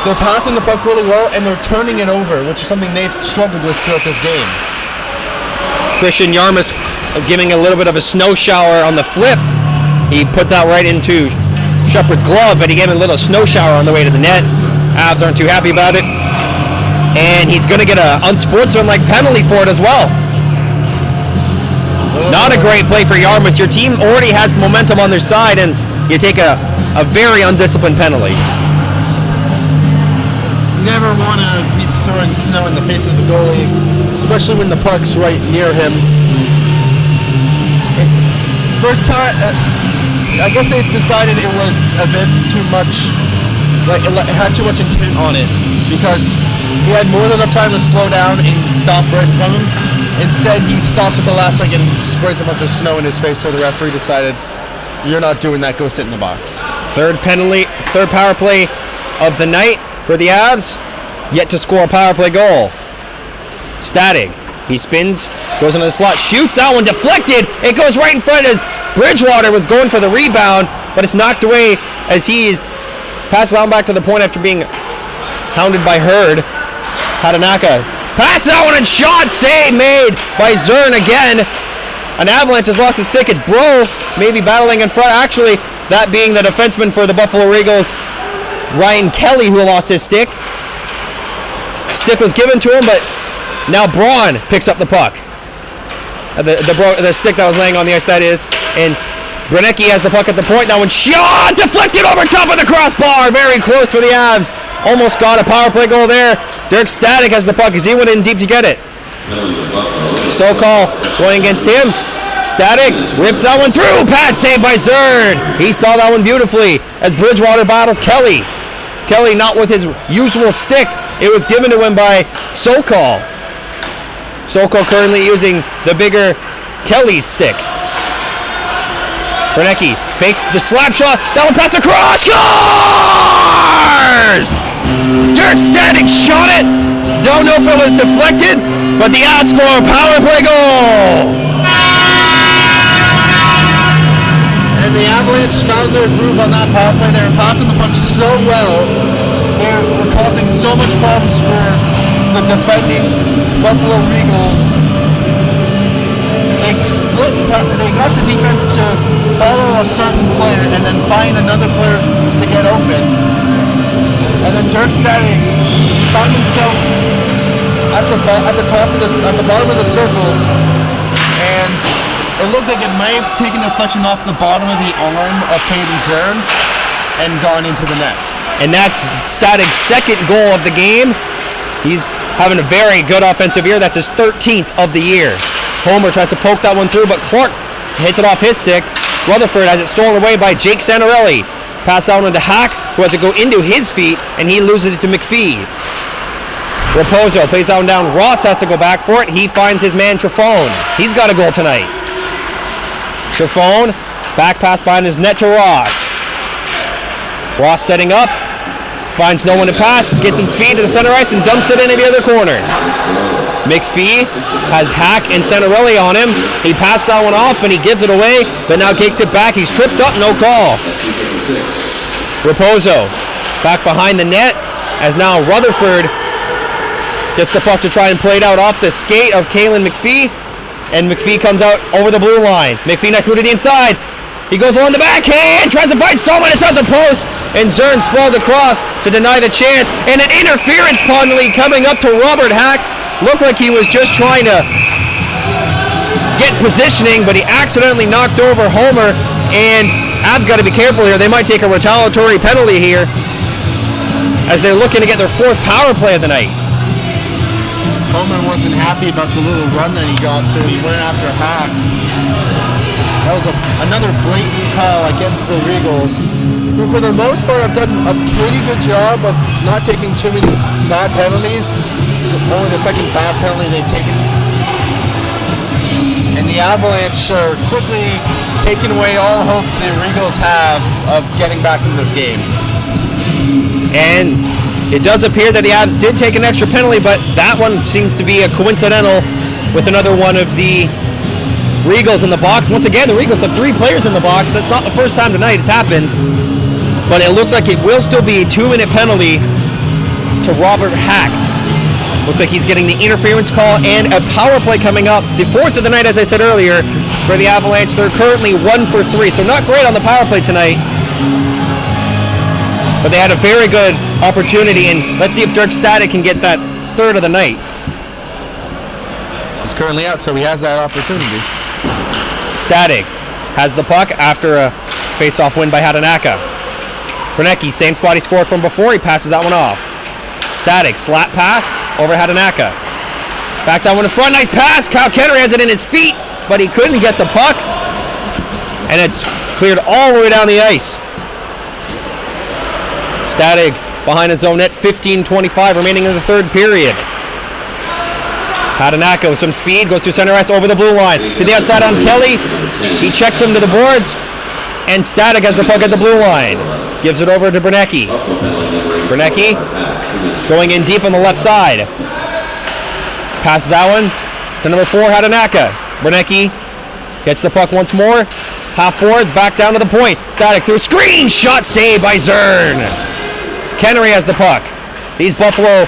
They're passing the puck really well, and they're turning it over, which is something they've struggled with throughout this game. Christian Yarmus giving a little bit of a snow shower on the flip. He put that right into Shepard's glove, but he gave him a little snow shower on the way to the net. Avs aren't too happy about it. And he's going to get an unsportsmanlike penalty for it as well. Not a great play for Yarmouth. Your team already has momentum on their side, and you take a very undisciplined penalty. You never want to be throwing snow in the face of the goalie, especially when the puck's right near him. First time, I guess they decided it was a bit too much, like it had too much intent on it, because he had more than enough time to slow down and stop right in front of him. Instead, he stopped at the last second and sprays a bunch of snow in his face, so the referee decided, you're not doing that, go sit in the box. Third power play of the night for the Avs, yet to score a power play goal. Static. He spins, goes into the slot, shoots, that one deflected. It goes right in front as Bridgewater was going for the rebound, but it's knocked away as he's passed on back to the point after being hounded by Hurd. Hatanaka passes that one and shot, save made by Zern again. An Avalanche has lost his stick. It's Bro maybe battling in front. Actually, that being the defenseman for the Buffalo Regals, Ryan Kelly, who lost his stick. Stick was given to him, but now Braun picks up the puck. The stick that was laying on the ice, that is. And Granecki has the puck at the point. That one shot! Deflected over top of the crossbar. Very close for the Avs. Almost got a power play goal there. Dirk Static has the puck as he went in deep to get it. Sokol going against him. Static rips that one through. Pat saved by Zerd. He saw that one beautifully as Bridgewater battles Kelly. Kelly not with his usual stick. It was given to him by Sokol. Sokol currently using the bigger Kelly's stick. Bernecki fakes the slap shot. That one pass across. Scores! Dirk Static shot it. Don't know if it was deflected, but the Avs score a power play goal. And the Avalanche found their groove on that power play. They were passing the puck so well. They were causing so much problems for the defending Buffalo Regals. They got the defense to follow a certain player and then find another player to get open. And then Dirk Static found himself at the bottom of the circles, and it looked like it might have taken a deflection off the bottom of the arm of Peyton Zern and gone into the net. And that's Static's second goal of the game. He's having a very good offensive year. That's his 13th of the year. Homer tries to poke that one through, but Clark hits it off his stick. Rutherford has it stolen away by Jake Santorelli. Pass that one to Hack, who has to go into his feet, and he loses it to McPhee. Raposo plays that one down. Ross has to go back for it. He finds his man Trifone. He's got a goal tonight. Trifone, back pass behind his net to Ross. Ross setting up, finds no one to pass, gets some speed to the center ice and dumps it into the other corner. McPhee has Hack and Santorelli on him. He passed that one off and he gives it away, but now kicked it back. He's tripped up, no call. Raposo back behind the net as now Rutherford gets the puck to try and play it out off the skate of Kalen McPhee, and McPhee comes out over the blue line. McPhee next move to the inside. He goes along the backhand, tries to find someone, it's at the post, and Zern sprawled across to deny the chance, and an interference penalty coming up to Robert Hack. Looked like he was just trying to get positioning, but he accidentally knocked over Homer, and Avs got to be careful here. They might take a retaliatory penalty here as they're looking to get their fourth power play of the night. Homer wasn't happy about the little run that he got, so he went after Hack. That was another blatant call against the Regals, who for the most part have done a pretty good job of not taking too many bad penalties. It's only the second bad penalty they've taken. And the Avalanche are quickly taking away all hope the Regals have of getting back in this game. And It does appear that the Avs did take an extra penalty, but that one seems to be a coincidental with another one of the Regals in the box. Once again, the Regals have 3 players in the box. That's not the first time tonight it's happened, but it looks like it will still be a 2-minute penalty to Robert Hack. Looks like he's getting the interference call and a power play coming up. The 4th of the night, as I said earlier, for the Avalanche. They're currently 1 for 3, so not great on the power play tonight. But they had a very good opportunity, and let's see if Dirk Static can get that 3rd of the night. He's currently out, so he has that opportunity. Static has the puck after a face-off win by Hatanaka. Bernecki, same spot he scored from before, he passes that one off. Static, slap pass over Hatanaka. Back that one in front, nice pass. Kyle Kennery has it in his feet, but he couldn't get the puck. And it's cleared all the way down the ice. Static behind his own net, 15:25 remaining in the 3rd period. Hatanaka with some speed, goes through center ice over the blue line. To the outside on Kelly. He checks him to the boards. And Static has the puck at the blue line. Gives it over to Bernecki. Bernecki going in deep on the left side. Passes that one to number 4, Hatanaka. Bernecki gets the puck once more. Half boards, back down to the point. Static through a screen. Shot saved by Zern. Kennery has the puck. These Buffalo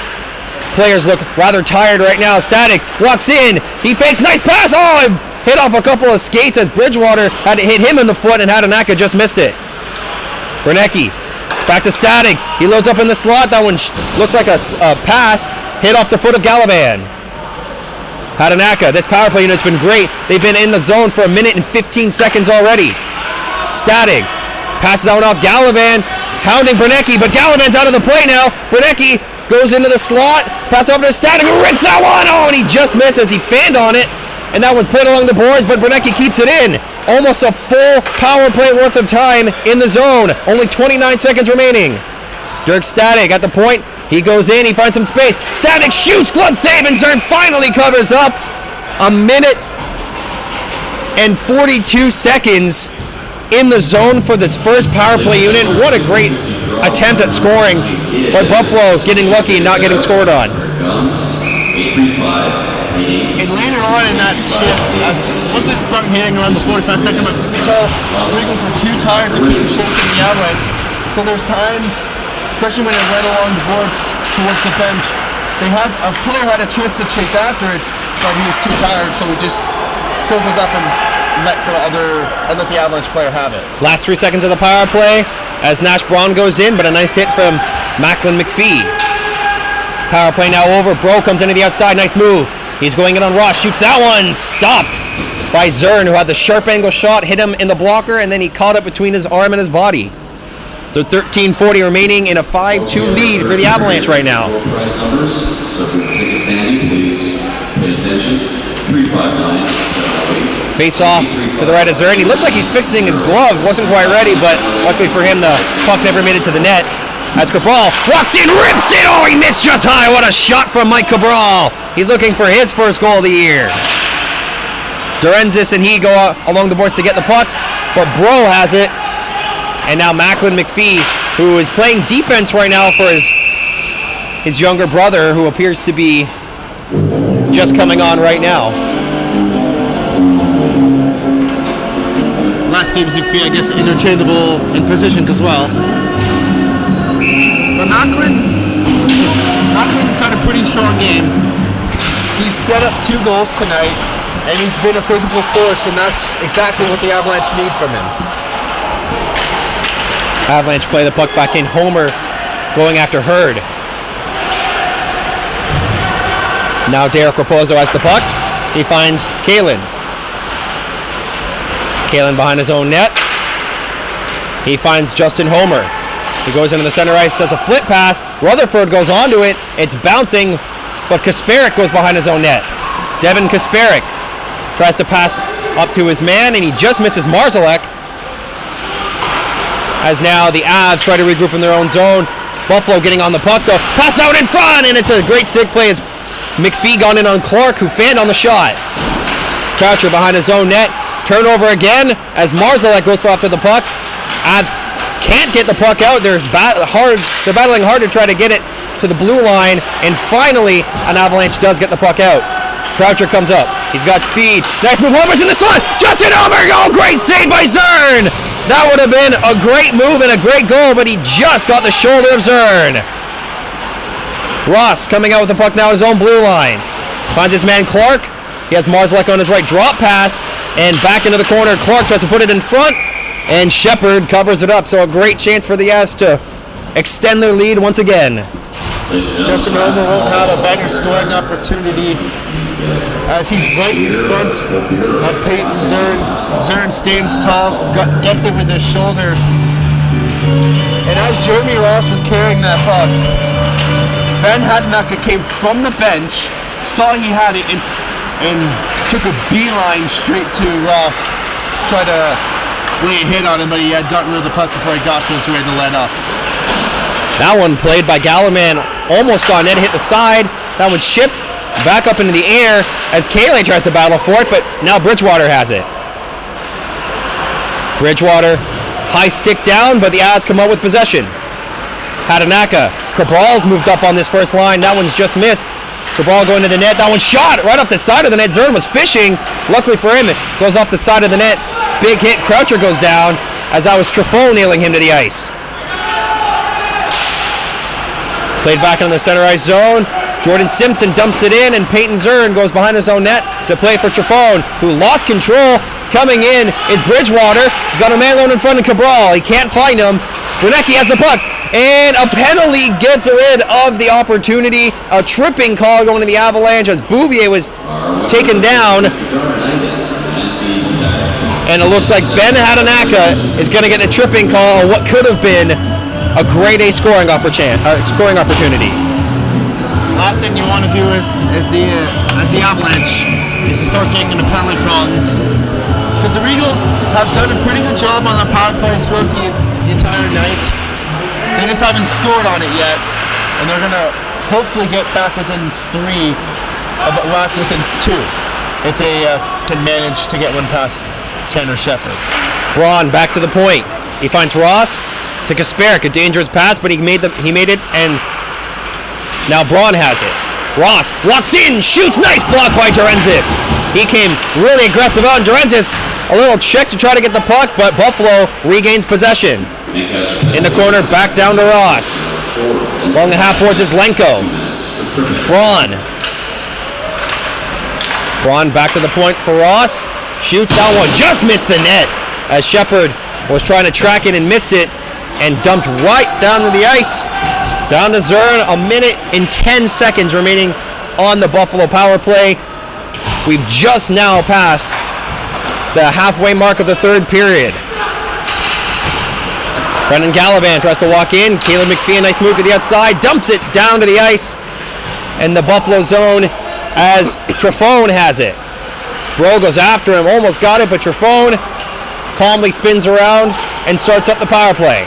players look rather tired right now. Static walks in. He fakes. Nice pass. Oh, hit off a couple of skates as Bridgewater had to hit him in the foot, and Hatanaka just missed it. Bernecki back to Static. He loads up in the slot. That one looks like a pass. Hit off the foot of Galavan. Hatanaka, this power play unit's been great. They've been in the zone for 1 minute and 15 seconds already. Static passes that one off. Galavan hounding Bernecki, but Galavan's out of the play now. Bernecki goes into the slot, pass over to Static, who rips that one. Oh, and he just missed as he fanned on it. And that one's played along the boards, but Bernecki keeps it in. Almost a full power play worth of time in the zone. Only 29 seconds remaining. Dirk Static at the point. He goes in, he finds some space. Static shoots, glove save, and Zern finally covers up. 1 minute and 42 seconds in the zone for this first power play unit. What a great attempt at scoring. But Buffalo getting lucky and not getting scored on. And later on in that shift, once they start hitting around the 45-second mark, you can tell the Regals were too tired to keep chasing the Avalanche. So there's times, especially when they're right along the boards towards the bench, a player had a chance to chase after it, but he was too tired, so he just circled up and let the Avalanche player have it. Last 3 seconds of the power play as Nash Braun goes in, but a nice hit from Macklin McPhee. Power play now over. Bro comes into the outside. Nice move. He's going in on Ross. Shoots that one. Stopped by Zern, who had the sharp angle shot, hit him in the blocker, and then he caught it between his arm and his body. So 13:40 remaining in a 5-2 lead for the Avalanche right now. Price numbers. So if your tickets handy, please pay attention. 359-708. Face off to the right of Zern. He looks like he's fixing his glove. Wasn't quite ready, but luckily for him, the puck never made it to the net. As Cabral walks in, rips it. Oh, he missed just high. What a shot from Mike Cabral. He's looking for his first goal of the year. Durenzis and he go along the boards to get the puck, but Bro has it. And now Macklin McPhee, who is playing defense right now for his younger brother, who appears to be just coming on right now. Last team's McPhee, I guess, interchangeable in positions as well. But Macklin's had a pretty strong game. He's set up 2 goals tonight, and he's been a physical force, and that's exactly what the Avalanche need from him. Avalanche play the puck back in. Homer going after Hurd. Now Derek Raposo has the puck. He finds Kalen. Kalen behind his own net. He finds Justin Homer. He goes into the center ice, does a flip pass. Rutherford goes onto it. It's bouncing, but Kasparek goes behind his own net. Devin Kasparek tries to pass up to his man, and he just misses Marzalek. As now the Avs try to regroup in their own zone. Buffalo getting on the puck, though. Pass out in front, and it's a great stick play as McPhee gone in on Clark, who fanned on the shot. Croucher behind his own net. Turnover again as Marzalek goes for after the puck. Avs can't get the puck out. They're battling hard to try to get it to the blue line, and finally, an Avalanche does get the puck out. Croucher comes up. He's got speed. Nice move. Homer's in the slot. Justin Homer. Oh, great save by Zern. That would have been a great move and a great goal, but he just got the shoulder of Zern. Ross coming out with the puck now at his own blue line. Finds his man Clark. He has Marzlek on his right. Drop pass. And back into the corner. Clark tries to put it in front. And Shepard covers it up. So a great chance for the Avs to extend their lead once again. Justin Homer won't have a better scoring opportunity as he's right in front of Peyton Zern. Zern stands tall, gets it with his shoulder. And as Jeremy Ross was carrying that puck, Ben Hadanaka came from the bench, saw he had it, and took a beeline straight to Ross. Tried to lay a hit on him, but he had gotten rid of the puck before he got to him, so he had to let up. That one played by Galliman, almost on net, hit the side. That one shipped back up into the air as Kaylee tries to battle for it, but now Bridgewater has it. Bridgewater, high stick down, but the Avs come up with possession. Hadanaka, Cabral's moved up on this first line. That one's just missed. Cabral going to the net. That one shot right off the side of the net. Zern was fishing. Luckily for him, it goes off the side of the net. Big hit. Croucher goes down as that was Truffaut nailing him to the ice. Played back in the center ice zone. Jordan Simpson dumps it in, and Peyton Zern goes behind his own net to play for Truffaut, who lost control. Coming in is Bridgewater. He's got a man alone in front of Cabral. He can't find him. Brunecki has the puck, and a penalty gets rid of the opportunity. A tripping call going to the Avalanche as Bouvier was taken down. And it looks like Ben Hadanaka is going to get a tripping call on what could have been a grade A scoring opportunity. Last thing you want to do as the Avalanche is to start getting into penalty problems, because the Regals have done a pretty good job on the power play throughout the entire night. They just haven't scored on it yet, and they're gonna hopefully get back within 3, back within 2, if they can manage to get one past Tanner Shepard. Braun back to the point. He finds Ross to Kasparek, a dangerous pass, but he made it, and now Braun has it. Ross walks in, shoots, nice block by Durenzis. He came really aggressive out, and Durenzis a little check to try to get the puck, but Buffalo regains possession. In the corner, back down to Ross. Along the half boards is Lenko. Braun back to the point for Ross. Shoots that one, just missed the net as Shepard was trying to track it and missed it, and dumped right down to the ice. Down to Zern, 1 minute and 10 seconds remaining on the Buffalo power play. We've just now passed the halfway mark of the third period. Brendan Gallivan tries to walk in. Caleb McPhee, a nice move to the outside, dumps it down to the ice. And the Buffalo zone as Truffaut has it. Bro goes after him, almost got it, but Truffaut calmly spins around and starts up the power play.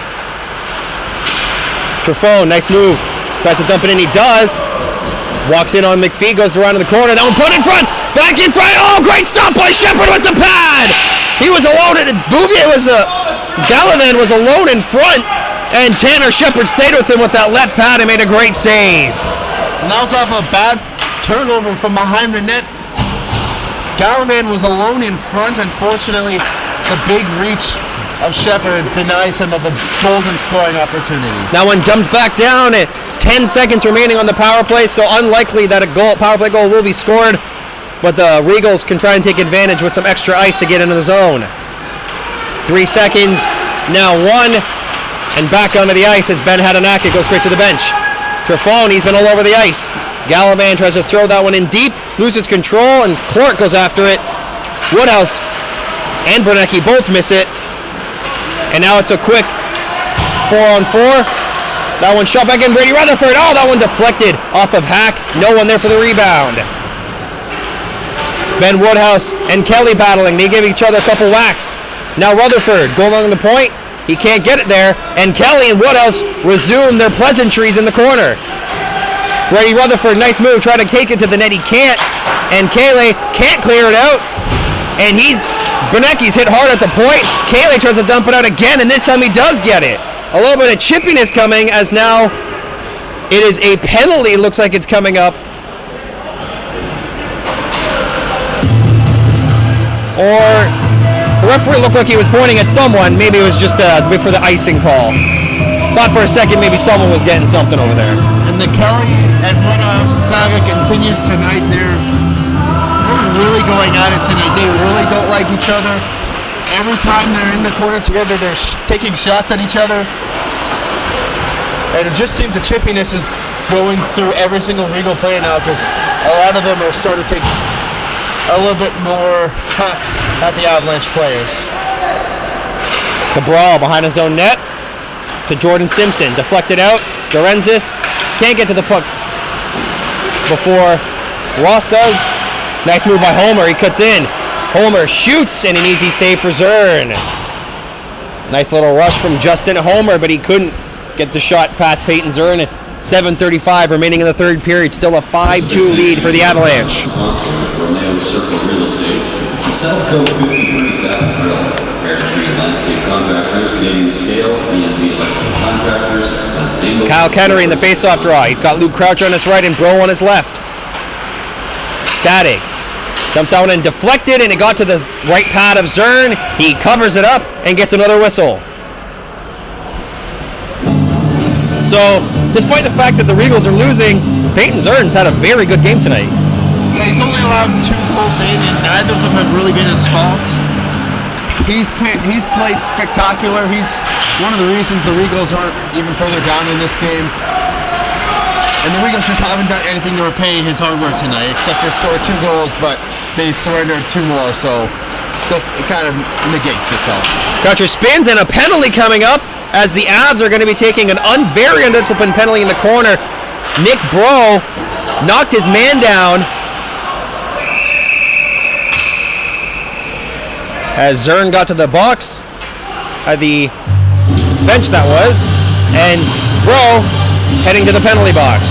Truffaut, nice move. Tries to dump it in, he does. Walks in on McPhee, goes around in the corner, that one put in front, back in front. Oh, great stop by Shepard with the pad. He was alone, and Gallivan was alone in front, and Tanner Shepard stayed with him with that left pad and made a great save. And that was off a bad turnover from behind the net. Gallivan was alone in front. Unfortunately, the big reach of Shepard denies him of a golden scoring opportunity. Now one dumped back down at 10 seconds remaining on the power play, so unlikely that a power play goal will be scored, but the Regals can try and take advantage with some extra ice to get into the zone. 3 seconds, now 1, and back onto the ice as Ben Hadanaka goes straight to the bench. Truffaut, he's been all over the ice. Gallivan tries to throw that one in deep, loses control, and Clark goes after it. Woodhouse and Brunecki both miss it. And now it's a quick 4-on-4. That one shot back in. Brady Rutherford. Oh, that one deflected off of Hack. No one there for the rebound. Ben Woodhouse and Kelly battling. They give each other a couple whacks. Now Rutherford going along the point. He can't get it there. And Kelly and Woodhouse resume their pleasantries in the corner. Brady Rutherford, nice move. Trying to cake it to the net. He can't. And Kelly can't clear it out. And Brunecki's hit hard at the point. Caley tries to dump it out again, and this time he does get it. A little bit of chippiness coming as now It is a penalty, looks like it's coming up. Or the referee looked like he was pointing at someone. Maybe it was just for the icing call. Thought for a second maybe someone was getting something over there. And the Kelly and Woodhouse saga continues tonight. They're really going at it tonight. They really don't like each other. Every time they're in the corner together, they're taking shots at each other. And it just seems the chippiness is going through every single Regal player now, because a lot of them are starting to take a little bit more hacks at the Avalanche players. Cabral behind his own net to Jordan Simpson. Deflected out. Dorenzis can't get to the puck before Ross does. Nice move by Homer. He cuts in. Homer shoots, and an easy save for Zern. Nice little rush from Justin Homer, but he couldn't get the shot past Peyton Zern. 7:35 remaining in the third period. Still a 5-2 lead for the Avalanche. Romeo Circle Real Estate, South Code 53 Tap and Grill, Heritage Green Landscape Contractors, Canadian Scale, BNB Electrical Contractors, Kyle Kennery in the faceoff draw. He's got Luke Croucher on his right and Bro on his left. Static jumps out and deflected, and it got to the right pad of Zern. He covers it up and gets another whistle. So, despite the fact that the Regals are losing, Peyton Zern's had a very good game tonight. Yeah, he's only allowed 2 goals in, and neither of them have really been his fault. He's played spectacular. He's one of the reasons the Regals aren't even further down in this game. And the Regals just haven't done anything to repay his hard work tonight, except for score 2 goals, but they surrendered 2 more, so it kind of negates itself. Croucher spins, and a penalty coming up as the Avs are going to be taking an very undisciplined penalty in the corner. Nick Bro knocked his man down as Zern got to the box, at the bench that was, and Bro heading to the penalty box.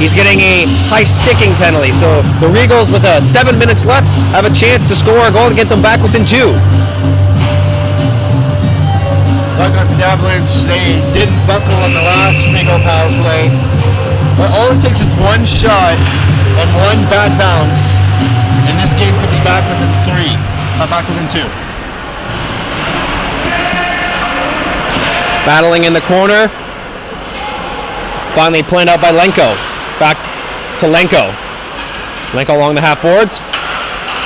He's getting a high sticking penalty, so the Regals with 7 minutes left have a chance to score a goal and get them back within 2. Like the Avalanche, they didn't buckle on the last Regal power play. But all it takes is one shot and one bad bounce, and this game could be back within 3, back within 2. Battling in the corner. Finally planned out by Lenko. Back to Lenko. Lenko along the half boards.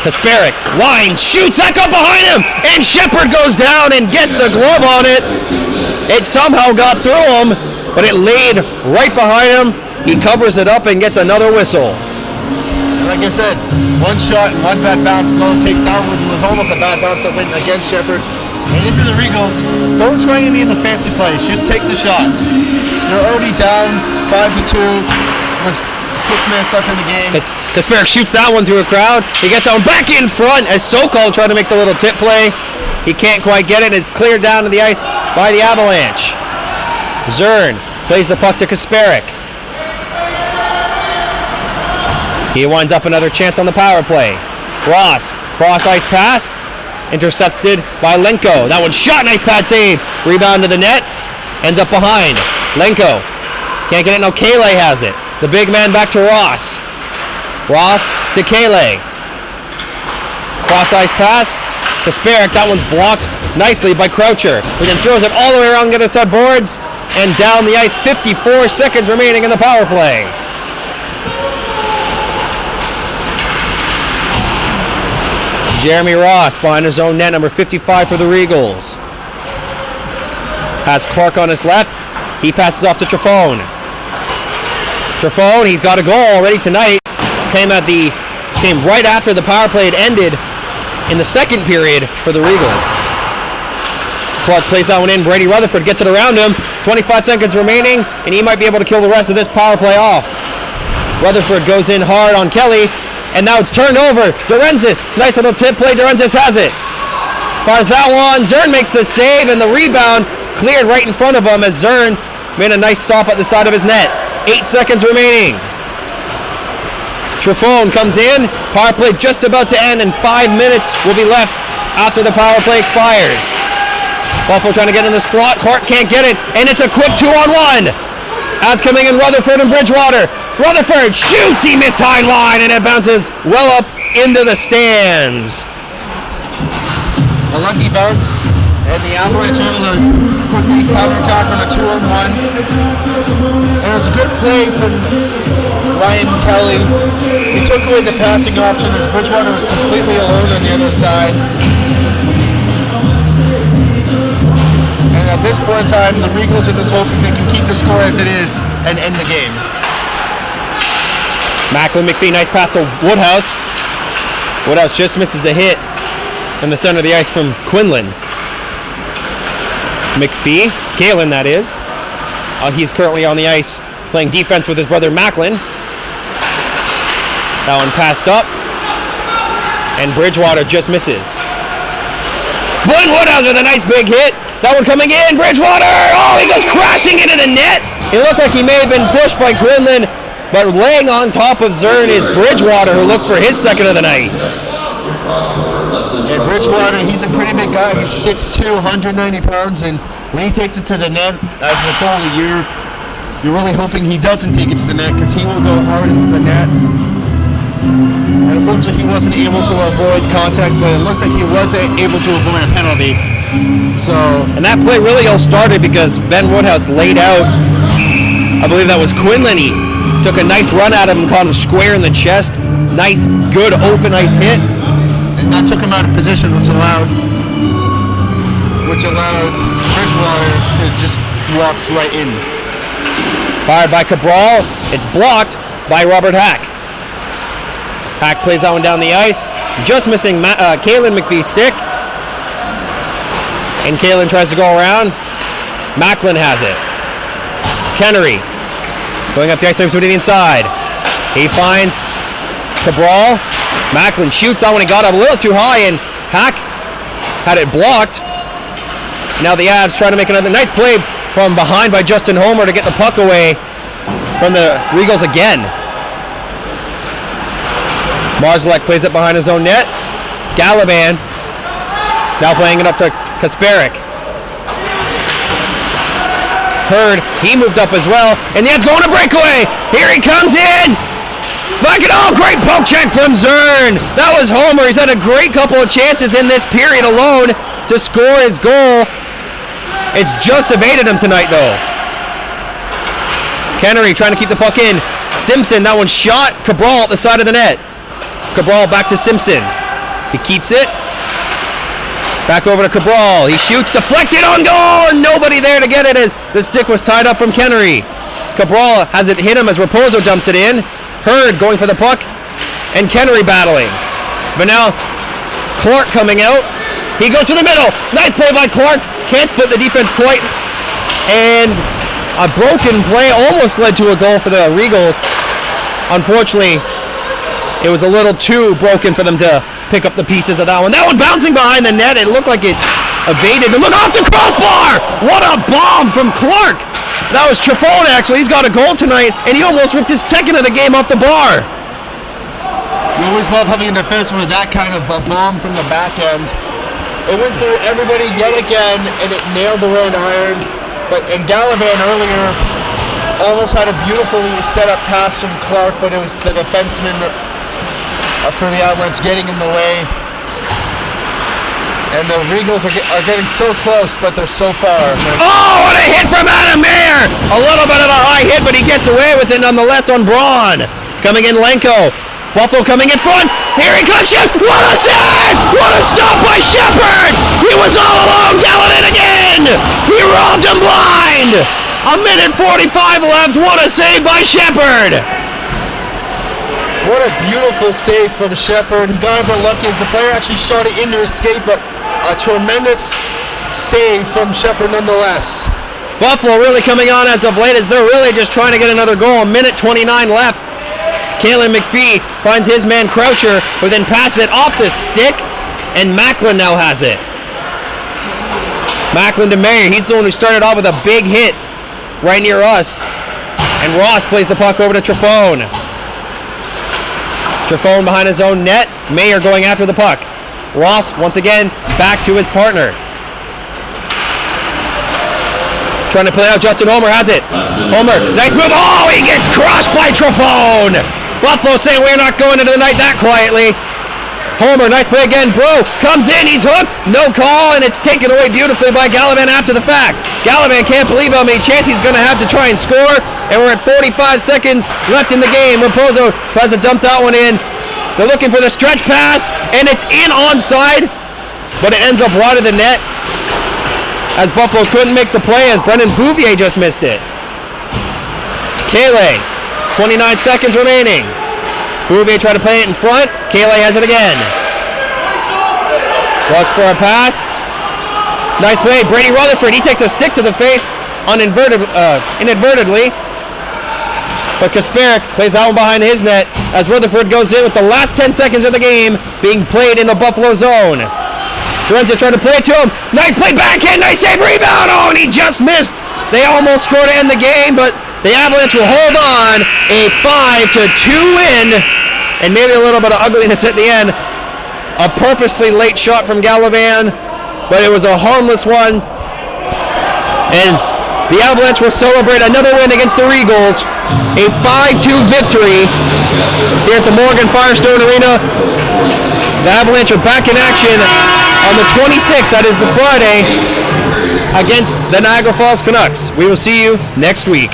Kasperic, line, shoots, that got behind him, and Shepard goes down and gets the glove on it. It somehow got through him, but it laid right behind him. He covers it up and gets another whistle. Like I said, one shot and one bad bounce. All it takes. That one was almost a bad bounce that went against Shepard. And if you're the Regals, don't try any of the fancy plays. Just take the shots. You're already down 5-2 with 6 minutes left in the game. Kasperic shoots that one through a crowd. He gets that one back in front as Sokol tried to make the little tip play. He can't quite get it. It's cleared down to the ice by the Avalanche. Zern plays the puck to Kasperic. He winds up another chance on the power play. Ross, cross ice pass, intercepted by Lenko. That one shot, nice pad save. Rebound to the net, ends up behind. Lenko can't get it, no, Kale has it. The big man back to Ross. Ross to Kale. Cross ice pass. Kasperic, that one's blocked nicely by Croucher, who then throws it all the way around the other side boards and down the ice. 54 seconds remaining in the power play. Jeremy Ross behind his own net, number 55 for the Regals. Has Clark on his left. He passes off to Trefone. Trefone, he's got a goal already tonight. Came right after the power play had ended in the second period for the Regals. Clark plays that one in. Brady Rutherford gets it around him. 25 seconds remaining, and he might be able to kill the rest of this power play off. Rutherford goes in hard on Kelly, and now it's turned over. Dorenzis, nice little tip play. Dorenzis has it. Fires that one. Zern makes the save, and the rebound cleared right in front of him as Zern made a nice stop at the side of his net. 8 seconds remaining. Trefone comes in. Power play just about to end, and 5 minutes will be left after the power play expires. Buffalo trying to get in the slot. Clark can't get it, and it's a quick 2-on-1. As coming in Rutherford and Bridgewater. Rutherford shoots, he missed high line, and it bounces well up into the stands. A lucky bounce, and the Avalanche able to quickly counterattack on a 2-on-1. And it was a good play from Ryan Kelly. He took away the passing option as Bridgewater was completely alone on the other side. And at this point in time, the Regals are just hoping they can keep the score as it is and end the game. Macklin McPhee, nice pass to Woodhouse. Woodhouse just misses a hit in the center of the ice from Quinlan. McPhee, Galen that is. He's currently on the ice playing defense with his brother Macklin. That one passed up. And Bridgewater just misses. Glenn Woodhouse with a nice big hit. That one coming in. Bridgewater! Oh, he goes crashing into the net. It looked like he may have been pushed by Quinlan, but laying on top of Zern is Bridgewater, who looks for his second of the night. And Bridgewater, he's a pretty big guy. He's 6'2", 190 pounds, and when he takes it to the net as a goalie, you're really hoping he doesn't take it to the net because he will go hard into the net. And unfortunately, he wasn't able to avoid contact, but it looks like he was able to avoid a penalty. And that play really all started because Ben Woodhouse laid out, I believe that was Quinlan. He took a nice run at him and caught him square in the chest. Nice, good open ice hit. And that took him out of position, which allowed Bridgewater to just walk right in. Fired by Cabral. It's blocked by Robert Hack. Hack plays that one down the ice. Just missing Kalen McPhee's stick. And Kalen tries to go around. Macklin has it. Kennery going up the ice to the inside. He finds Cabral. Macklin shoots that one. He got up a little too high, and Hack had it blocked. Now the Avs trying to make another nice play from behind by Justin Homer to get the puck away from the Regals again. Marzalek plays it behind his own net. Galavan now playing it up to Kasparek. Hurd, he moved up as well, and the Avs going to breakaway. Here he comes in. Back it all, great poke check from Zern. That was Homer. He's had a great couple of chances in this period alone to score his goal. It's just evaded him tonight, though. Kennery trying to keep the puck in. Simpson, that one shot. Cabral at the side of the net. Cabral back to Simpson. He keeps it. Back over to Cabral. He shoots, deflected on goal, and nobody there to get it as the stick was tied up from Kennery. Cabral has it hit him as Raposo dumps it in. Hurd going for the puck, and Kennery battling. But now Clark coming out. He goes to the middle. Nice play by Clark. Can't split the defense quite. And a broken play almost led to a goal for the Regals. Unfortunately, it was a little too broken for them to pick up the pieces of that one. That one bouncing behind the net. It looked like it evaded. But look off the crossbar! What a bomb from Clark! That was Trifone, actually. He's got a goal tonight, and he almost ripped his second of the game off the bar. You always love having a defenseman with that kind of a bomb from the back end. It went through everybody yet again, and it nailed the red iron. And Galavan earlier almost had a beautifully set up pass from Clark, but it was the defenseman for the Avalanche getting in the way. And the Regals are getting so close, but they're so far. Oh, what a hit from Adam Mayer! A little bit of a high hit, but he gets away with it nonetheless on Braun. Coming in Lenko. Buffalo coming in front. Here he comes. Yes! What a save! What a stop by Shepard! He was all alone. Gallon again! He robbed him blind! A minute 45 left. What a save by Shepard! What a beautiful save from Shepard. He got a bit lucky as the player actually shot it into his skate, but a tremendous save from Shepard nonetheless. Buffalo really coming on as of late as they're really just trying to get another goal. A minute 29 left. Kalen McPhee finds his man Croucher, who then passes it off the stick, and Macklin now has it. Macklin to Mayer. He's the one who started off with a big hit right near us. And Ross plays the puck over to Trifone. Trifone behind his own net. Mayer going after the puck. Ross, once again, back to his partner. Trying to play out Justin Homer, has it. Homer, nice move. Oh, he gets crushed by Trifone. Buffalo saying we're not going into the night that quietly. Homer, nice play again. Bro comes in, he's hooked. No call, and it's taken away beautifully by Gallivan after the fact. Gallivan can't believe how many chances he's going to have to try and score. And we're at 45 seconds left in the game. Raposo tries to dump that one in. They're looking for the stretch pass, and it's in onside, but it ends up wide of the net as Buffalo couldn't make the play as Brendan Bouvier just missed it. Kale, 29 seconds remaining. Bouvier tried to play it in front. Kale has it again. Looks for a pass. Nice play. Brady Rutherford, he takes a stick to the face inadvertently. But Kasparek plays that one behind his net as Rutherford goes in with the last 10 seconds of the game being played in the Buffalo zone. Lorenzo trying to play it to him. Nice play backhand. Nice save. Rebound. Oh, and he just missed. They almost scored to end the game, but the Avalanche will hold on. A 5-2 win. And maybe a little bit of ugliness at the end. A purposely late shot from Gallivan, but it was a harmless one. And the Avalanche will celebrate another win against the Regals. A 5-2 victory here at the Morgan Firestone Arena. The Avalanche are back in action on the 26th, that is the Friday, against the Niagara Falls Canucks. We will see you next week.